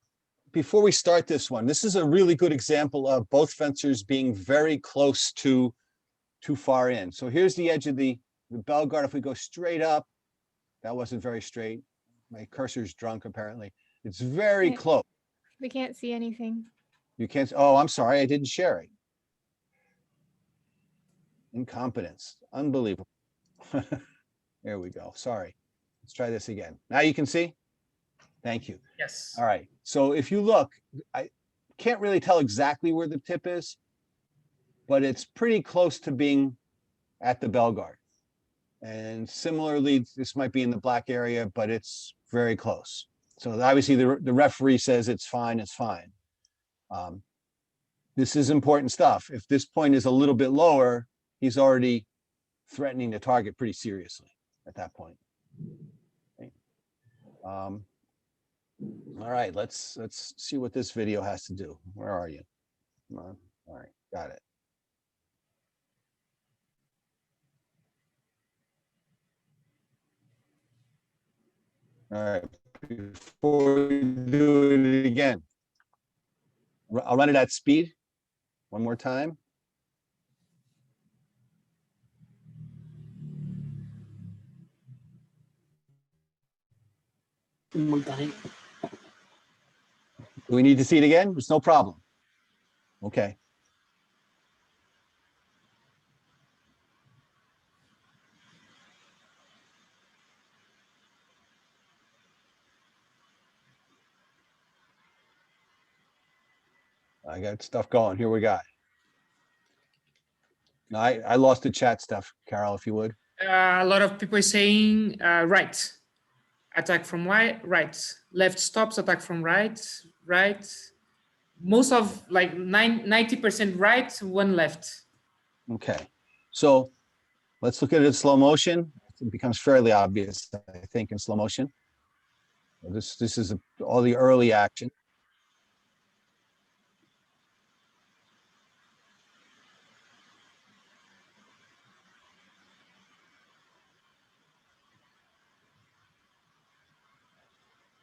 before we start this one, this is a really good example of both fencers being very close to too far in. So here's the edge of the bell guard. If we go straight up, that wasn't very straight. My cursor's drunk, apparently. It's very close. We can't see anything. You can't, oh, I'm sorry, I didn't share it. Incompetence, unbelievable. There we go, sorry. Let's try this again. Now you can see? Thank you. Yes. All right, so if you look, I can't really tell exactly where the tip is, but it's pretty close to being at the bell guard. And similarly, this might be in the black area, but it's very close. So obviously the referee says it's fine, it's fine. This is important stuff. If this point is a little bit lower, he's already threatening the target pretty seriously at that point. Okay. All right, let's see what this video has to do. Where are you? Come on. All right, got it. All right, before we do it again, I'll run it at speed one more time. Multahin. Do we need to see it again? It's no problem. Okay. I got stuff going. Here we got. No, I lost the chat stuff, Carol, if you would. A lot of people saying right. Attack from right. Left stops, attack from right. Most of like 90% right, one left. Okay. So let's look at it in slow motion. It becomes fairly obvious, I think, in slow motion. This is all the early action.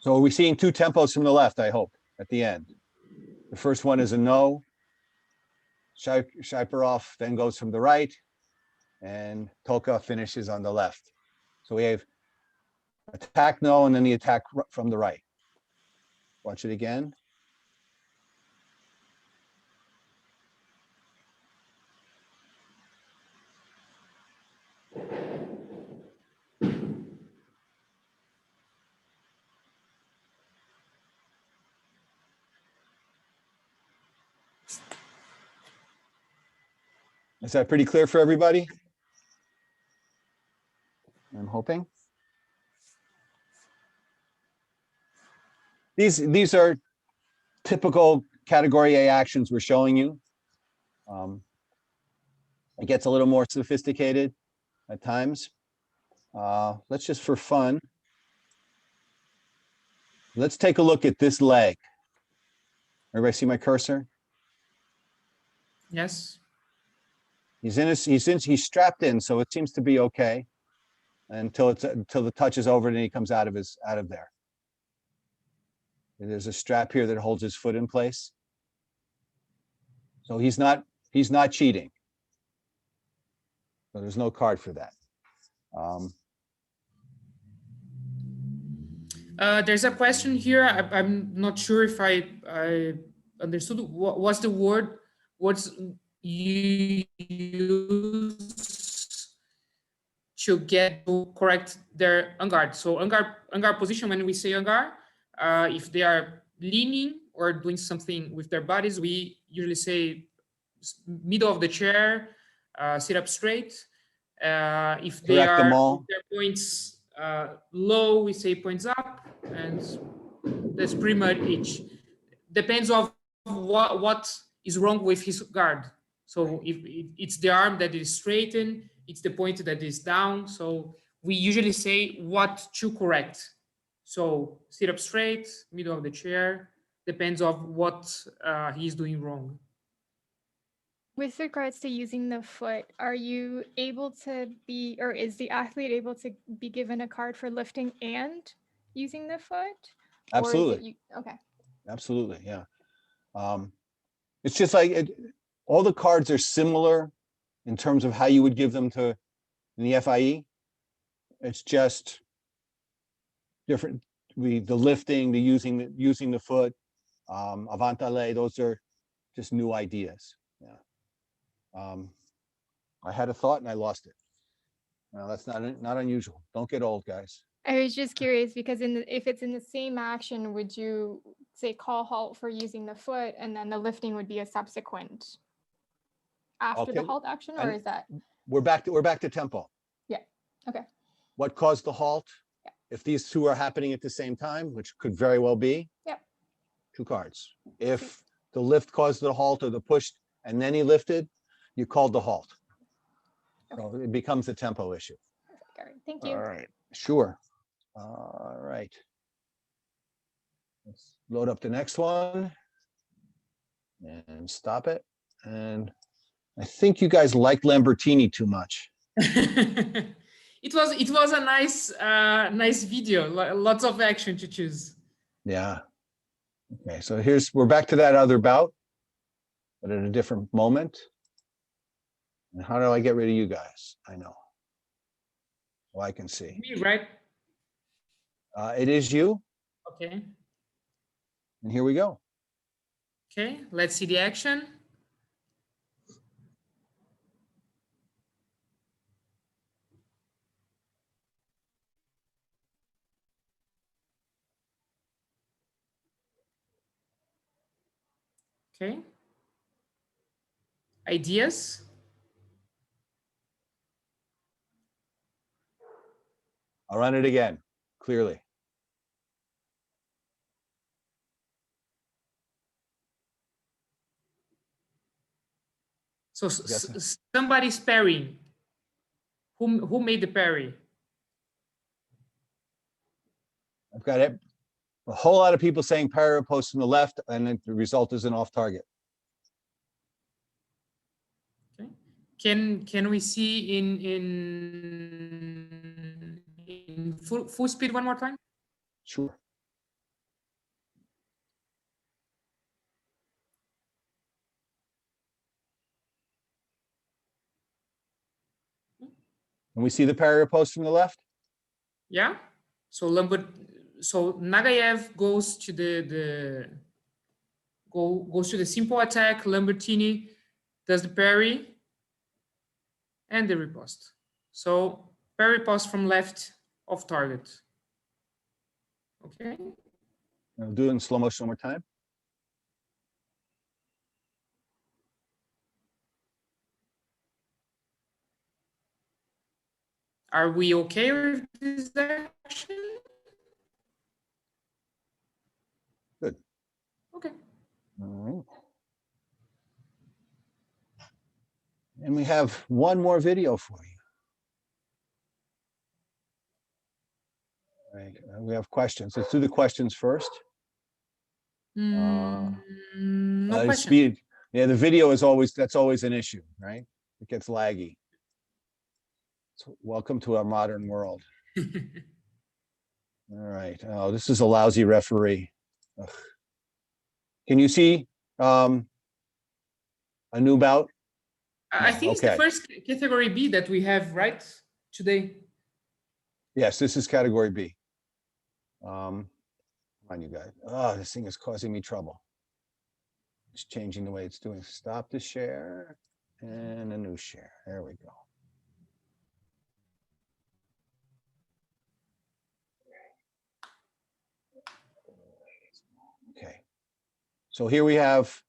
So are we seeing two tempos from the left, I hope, at the end? The first one is a no. Shiperov then goes from the right, and Toka finishes on the left. So we have attack no, and then the attack from the right. Watch it again. Is that pretty clear for everybody? I'm hoping. These are typical category A actions we're showing you. It gets a little more sophisticated at times. Let's just, for fun, let's take a look at this leg. Everybody see my cursor? Yes. He's strapped in, so it seems to be okay until the touch is over and he comes out of there. And there's a strap here that holds his foot in place. So he's not cheating. So there's no card for that. There's a question here. I'm not sure if I understood. What was the word? What's you use to get to correct their unguard? So unguard position, when we say unguard, if they are leaning or doing something with their bodies, we usually say middle of the chair, sit up straight. If they Correct them are all. with their points low, we say points up, and that's pretty much it. Depends on what is wrong with his guard. So if it's the arm that is straightened, it's the point that is down. So we usually say what to correct. So sit up straight, middle of the chair, depends on what he's doing wrong. With regards to using the foot, are you able to be, or is the athlete able to be given a card for lifting and using the foot? Absolutely. Okay. Absolutely, yeah. It's just like all the cards are similar in terms of how you would give them to in the FIE. It's just different. The lifting, the using the foot, avantale, those are just new ideas. Yeah. I had a thought and I lost it. Well, that's not unusual. Don't get old, guys. I was just curious because if it's in the same action, would you say call halt for using the foot and then the lifting would be a subsequent after the Okay. halt action, or is that? We're back to tempo. Yeah. Okay. What caused the halt? Yeah. If these two are happening at the same time, which could very well be. Yeah. 2 cards. If the lift caused the halt or the push and then he lifted, you called the halt. Okay. So it becomes a tempo issue. Perfect. All right. Thank you. All right. Sure. All right. Let's load up the next one and stop it. And I think you guys like Lambertini too much. It was a nice video. Lots of action to choose. Yeah. Okay, so we're back to that other bout, but at a different moment. And how do I get rid of you guys? I know. Well, I can see. Me, right? It is you, Okay. and here we go. Okay, let's see the action. Okay. Ideas? I'll run it again, clearly. So Yes. somebody's parrying. Who made the parry? I've got a whole lot of people saying parry post from the left, and then the result is an off target. Okay. Can we see in full speed one more time? Sure. Can we see the parry post from the left? Yeah. So Nagayev goes to goes to the simple attack. Lambertini does the parry and the riposte. So parry post from left off target. Okay. I'll do it in slow motion one more time. Are we okay with this action? Good. Okay. All right. And we have one more video for you. All right. We have questions. Let's do the questions first. No question. Speed. Yeah, the video is that's always an issue, right? It gets laggy. So welcome to our modern world. All right. Oh, this is a lousy referee. Ugh. Can you see a new bout? I think it's the first category B that we have, right, today. Yes, this is category B. Come on, you guys. Oh, this thing is causing me trouble. It's changing the way it's doing. Stop the share and a new share. There we go. Okay. So here we have,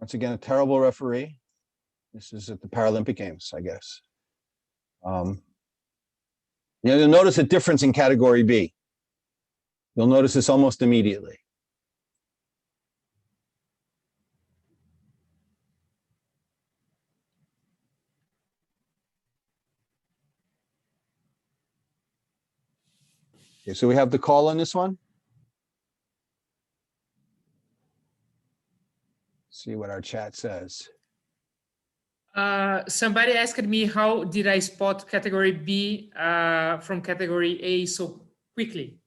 once again, a terrible referee. This is at the Paralympic Games, I guess. You'll notice a difference in category B. You'll notice this almost immediately. Okay, so we have the call on this one. See what our chat says. Somebody asked me how did I spot category B from category A so quickly.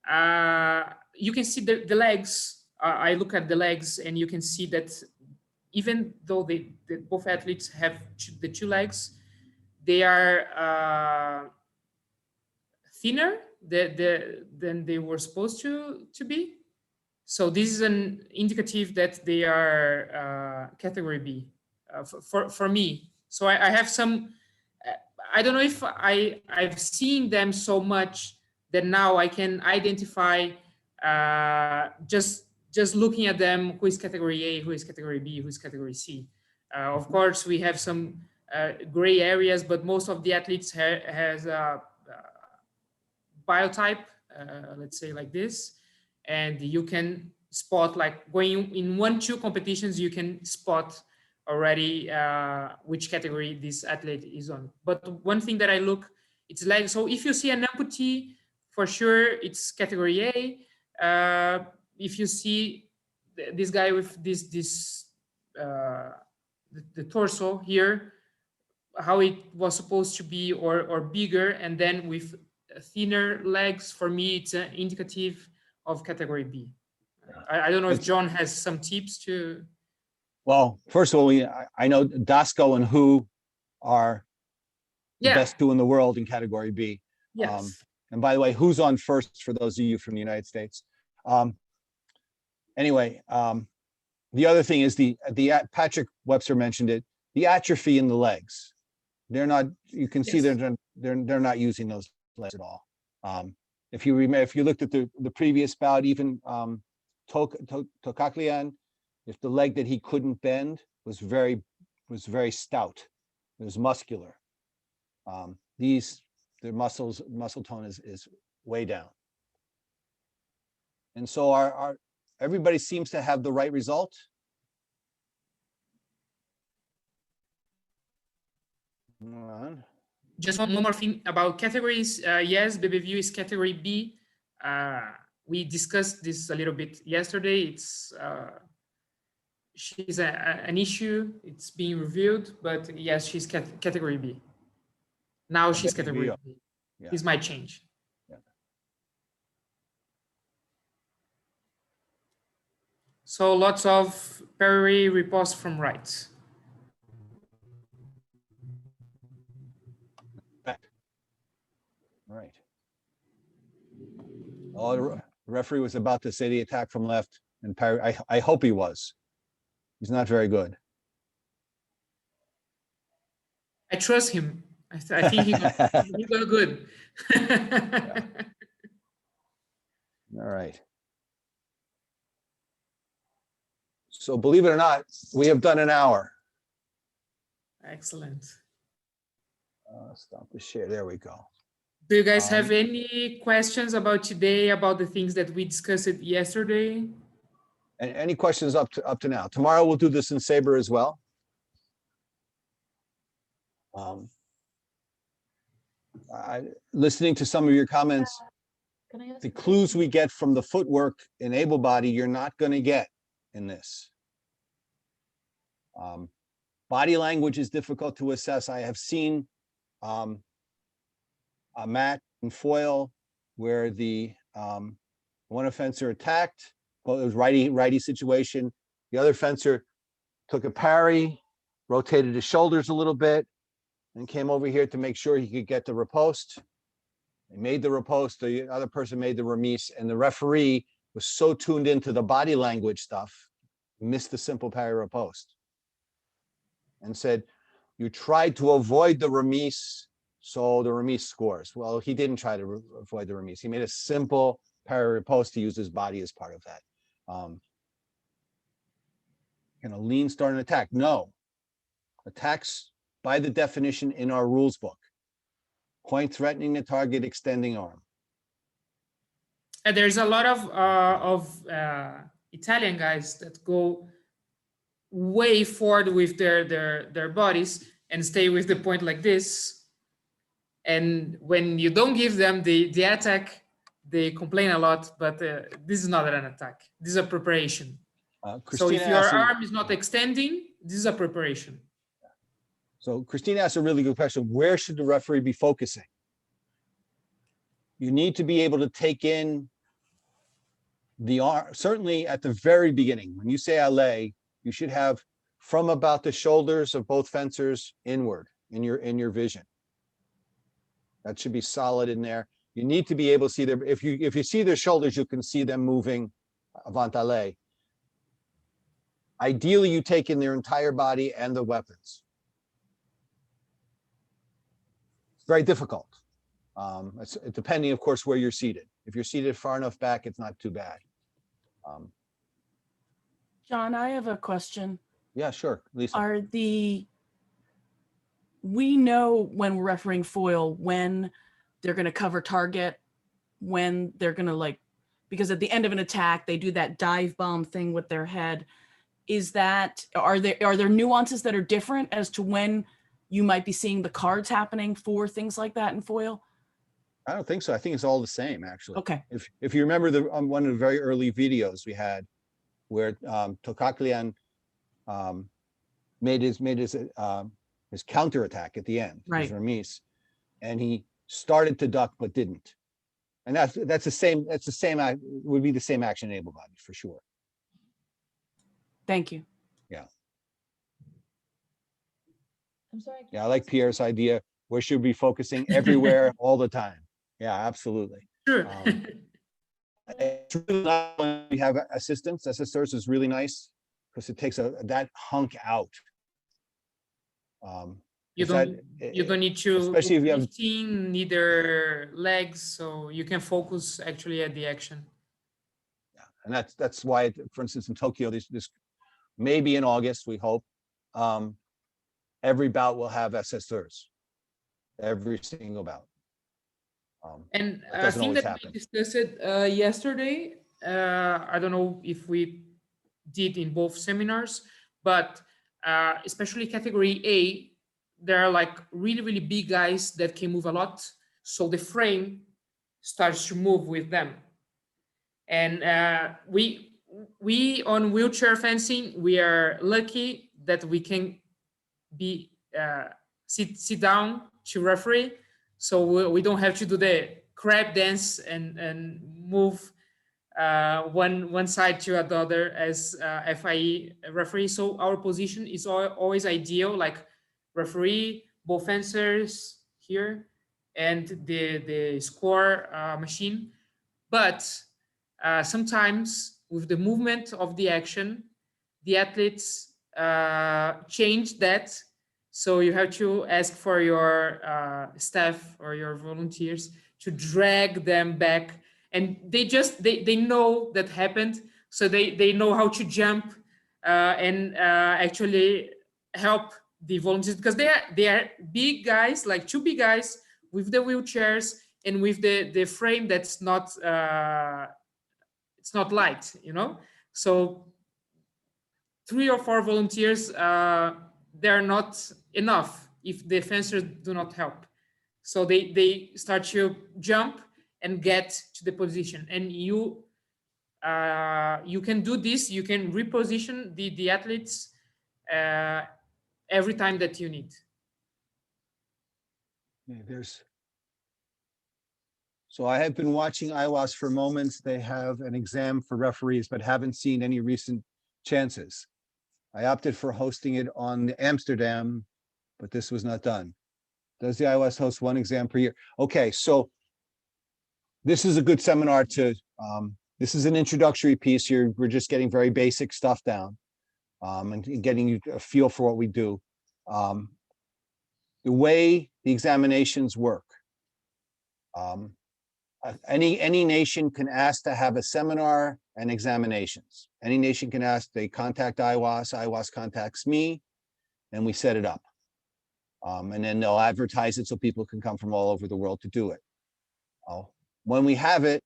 You can see the legs. I look at the legs and you can see that even though both athletes have the two legs, they are thinner than they were supposed to be. So this is an indicative that they are category B for me. So I have some, I don't know if I've seen them so much that now I can identify just looking at them, who is category A, who is category B, who is category C. Of course, we have some gray areas, but most of the athletes has a biotype, let's say like this. And you can spot, like going in 1-2 competitions, you can spot already which category this athlete is on. But one thing that I look, it's like, so if you see an amputee, for sure it's category A. If you see this guy with the torso here, how it was supposed to be, or bigger, and then with thinner legs, for me, it's an indicative of category B. I don't know if John has some tips to. Well, first of all, I know Dasco and Who are the best two in the world in category B. Yes. And by the way, Who's on first for those of you from the United States. Anyway, the other thing is the Patrick Webster mentioned it, the atrophy in the legs. They're not, you can see they're not using those legs at all. If you remember, if you looked at the previous bout, even Tokaklian, if the leg that he couldn't bend was very stout, it was muscular. Their muscle tone is way down. And so everybody seems to have the right result. Just one more thing about categories. Yes, BBView is category B. We discussed this a little bit yesterday. It's she's an issue. It's being reviewed, but yes, she's category B. Now she's category B. Yeah. This might change. Yeah. So lots of parry riposte from right. Right. Oh, the referee was about to say the attack from left, and parry. I hope he was. He's not very good. I trust him. I think he got good. Yeah. All right. So believe it or not, we have done an hour. Excellent. Stop the share. There we go. Do you guys have any questions about today, about the things that we discussed yesterday? Any questions up to now? Tomorrow we'll do this in Sabre as well. Listening to some of your comments, the clues we get from the footwork in able body, you're not going to get in this. Body language is difficult to assess. I have seen a mat and foil where the one fencer attacked. Well, it was righty situation. The other fencer took a parry, rotated his shoulders a little bit, and came over here to make sure he could get the riposte. He made the riposte, the other person made the remise, and the referee was so tuned into the body language stuff, missed the simple parry riposte. And said, you tried to avoid the remise, so the remise scores. Well, he didn't try to avoid the remise. He made a simple parry riposte to use his body as part of that. Can a lean start an attack? No. Attacks, by the definition in our rules book, point threatening the target, extending arm. And there's a lot of Italian guys that go way forward with their bodies and stay with the point like this. And when you don't give them the attack, they complain a lot, but this is not an attack. This is a preparation. So if your arm is not extending, this is a preparation. So Christina asked a really good question. Where should the referee be focusing? You need to be able to take in the arm, certainly at the very beginning. When you say alley, you should have from about the shoulders of both fencers inward in your vision. That should be solid in there. You need to be able to see their, if you see their shoulders, you can see them moving avant alley. Ideally, you take in their entire body and the weapons. It's very difficult. It's depending, of course, where you're seated. If you're seated far enough back, it's not too bad. John, I have a question. Yeah, sure, Lisa. We know when we're refereeing foil, when they're going to cover target, when they're going to because at the end of an attack, they do that dive bomb thing with their head. Are there nuances that are different as to when you might be seeing the cards happening for things like that in foil? I don't think so. I think it's all the same, actually. Okay. If you remember one of the very early videos we had where Tokaklian made his his counterattack at the end, his Right. remise, and he started to duck but didn't. And that's the same would be the same action in able body for sure. Thank you. I'm sorry. Yeah, I like Pierre's idea. We should be focusing everywhere all the time. Yeah, absolutely. Sure. It's really nice when we have assistants. SSRs is really nice because it takes that hunk out. You don't need to especially if you have lifting, neither legs, so you can focus actually at the action. and that's why, for instance, in Tokyo, this maybe in August, we hope, every bout will have SSRs, every single bout. And that I doesn't think always that happen. we discussed it yesterday. I don't know if we did in both seminars, but especially category A, there are like really, really big guys that can move a lot. So the frame starts to move with them. And we on wheelchair fencing, we are lucky that we can be sit down to referee. So we don't have to do the crab dance and move one side to another as FIE referee. So our position is always ideal, like referee, both fencers here, and the score machine. But sometimes with the movement of the action, the athletes change that. So you have to ask for your staff or your volunteers to drag them back. And they know that happened. So they know how to jump and actually help the volunteers, because they are big guys, like two big guys with the wheelchairs and with the frame that's not it's not light, you know. So 3 or 4 volunteers, they're not enough if the fencers do not help. So they start to jump and get to the position, and you can do this. You can reposition the athletes every time that you need. Yeah, so I have been watching IWAS for moments. They have an exam for referees, but haven't seen any recent chances. I opted for hosting it on Amsterdam, but this was not done. Does the IWAS host one exam per year? Okay, so this is a good seminar to, this is an introductory piece here. We're just getting very basic stuff down and getting you a feel for what we do. The way the examinations work, any nation can ask to have a seminar and examinations. Any nation can ask, they contact IWAS, IWAS contacts me, and we set it up. And then they'll advertise it so people can come from all over the world to do it. When we have it,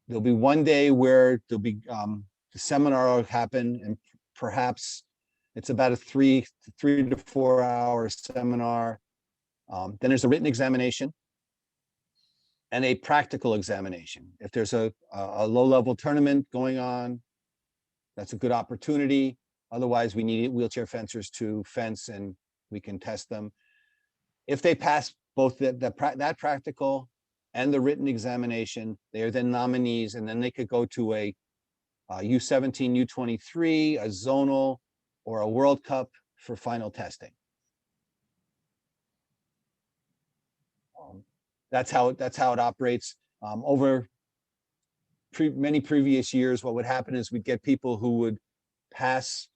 there'll be one day where there'll be the seminar will happen, and perhaps it's about a 3 to 4 hour seminar. Then there's a written examination and a practical examination. If there's a low-level tournament going on, that's a good opportunity. Otherwise, we need wheelchair fencers to fence and we can test them. If they pass both that practical and the written examination, they are then nominees, and then they could go to a U17, U23, a zonal, or a World Cup for final testing. That's how it operates. Over many previous years, what would happen is we'd get people who would pass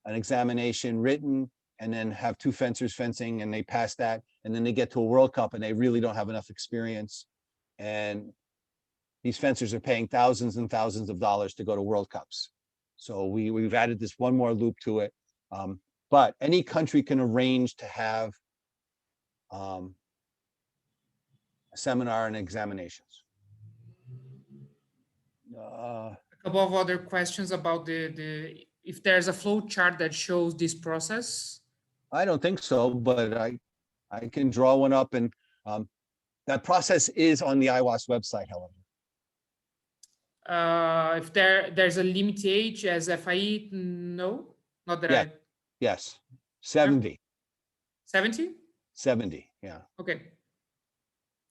an examination written and then have 2 fencers fencing, and they pass that, and then they get to a World Cup and they really don't have enough experience. And these fencers are paying thousands and thousands of dollars to go to World Cups. So we've added this one more loop to it. But any country can arrange to have a seminar and examinations. A couple of other questions about if there's a flow chart that shows this process. I don't think so, but I can draw one up, and that process is on the IWAS website, however. If there's a limit age as FIE, no, not that. Yeah. Yes. 70, 70? 70, yeah. Okay.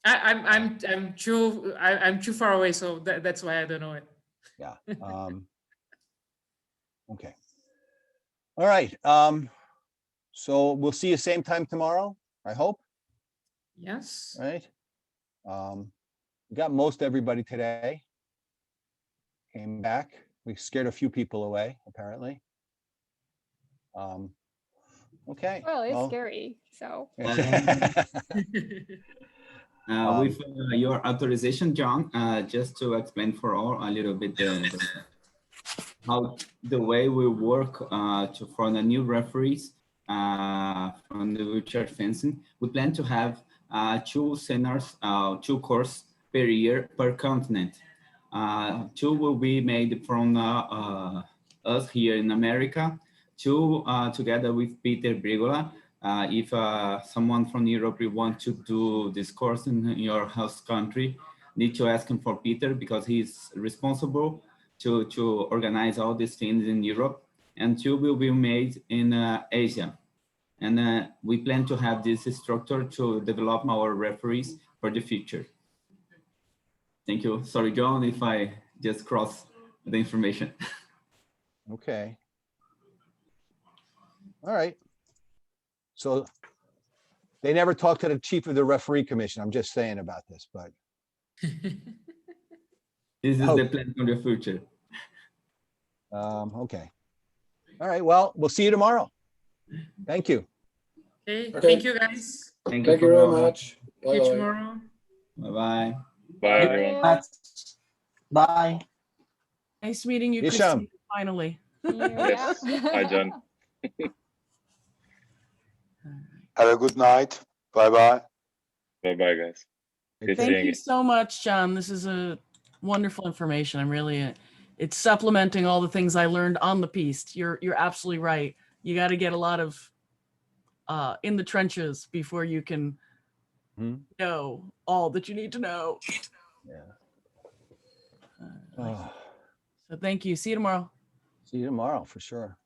I'm too far away, so that's why I don't know it. Yeah. Okay. All right. So we'll see you same time tomorrow, I hope, Yes. right? We got most everybody today. Came back. We scared a few people away, apparently. Okay. Well, it's well- scary, so. With your authorization, John, just to explain for all a little bit how the way we work for the new referees from the wheelchair fencing, we plan to have 2 seminars, 2 courses per year per continent. 2 will be made from us here in America, 2 together with Peter Brigola. If someone from Europe want to do this course in your host country, need to ask him for Peter because he's responsible to organize all these things in Europe, and 2 will be made in Asia. And we plan to have this structure to develop our referees for the future. Thank you. Sorry, John, if I just crossed the information. Okay. All right. So they never talked to the chief of the referee commission. I'm just saying about this, but. This is Oh. the plan for the future. Okay. All right. Well, we'll see you tomorrow. Thank you. Okay. Okay. Thank you, guys. Thank you very much. See you Bye-bye. tomorrow. Bye-bye. Bye, Thank everyone. you. Bye. Nice meeting you, Isham. Christine, finally. Yes. Hi, John. Have a good night. Bye-bye. Bye-bye, guys. Good Thank seeing you you. so much, John. This is a wonderful information. I'm really, it's supplementing all the things I learned on the piece. You're absolutely right. You got to get a lot of in the trenches before you can know all that you need to know. Yeah. So thank you. See you tomorrow. See you tomorrow for sure.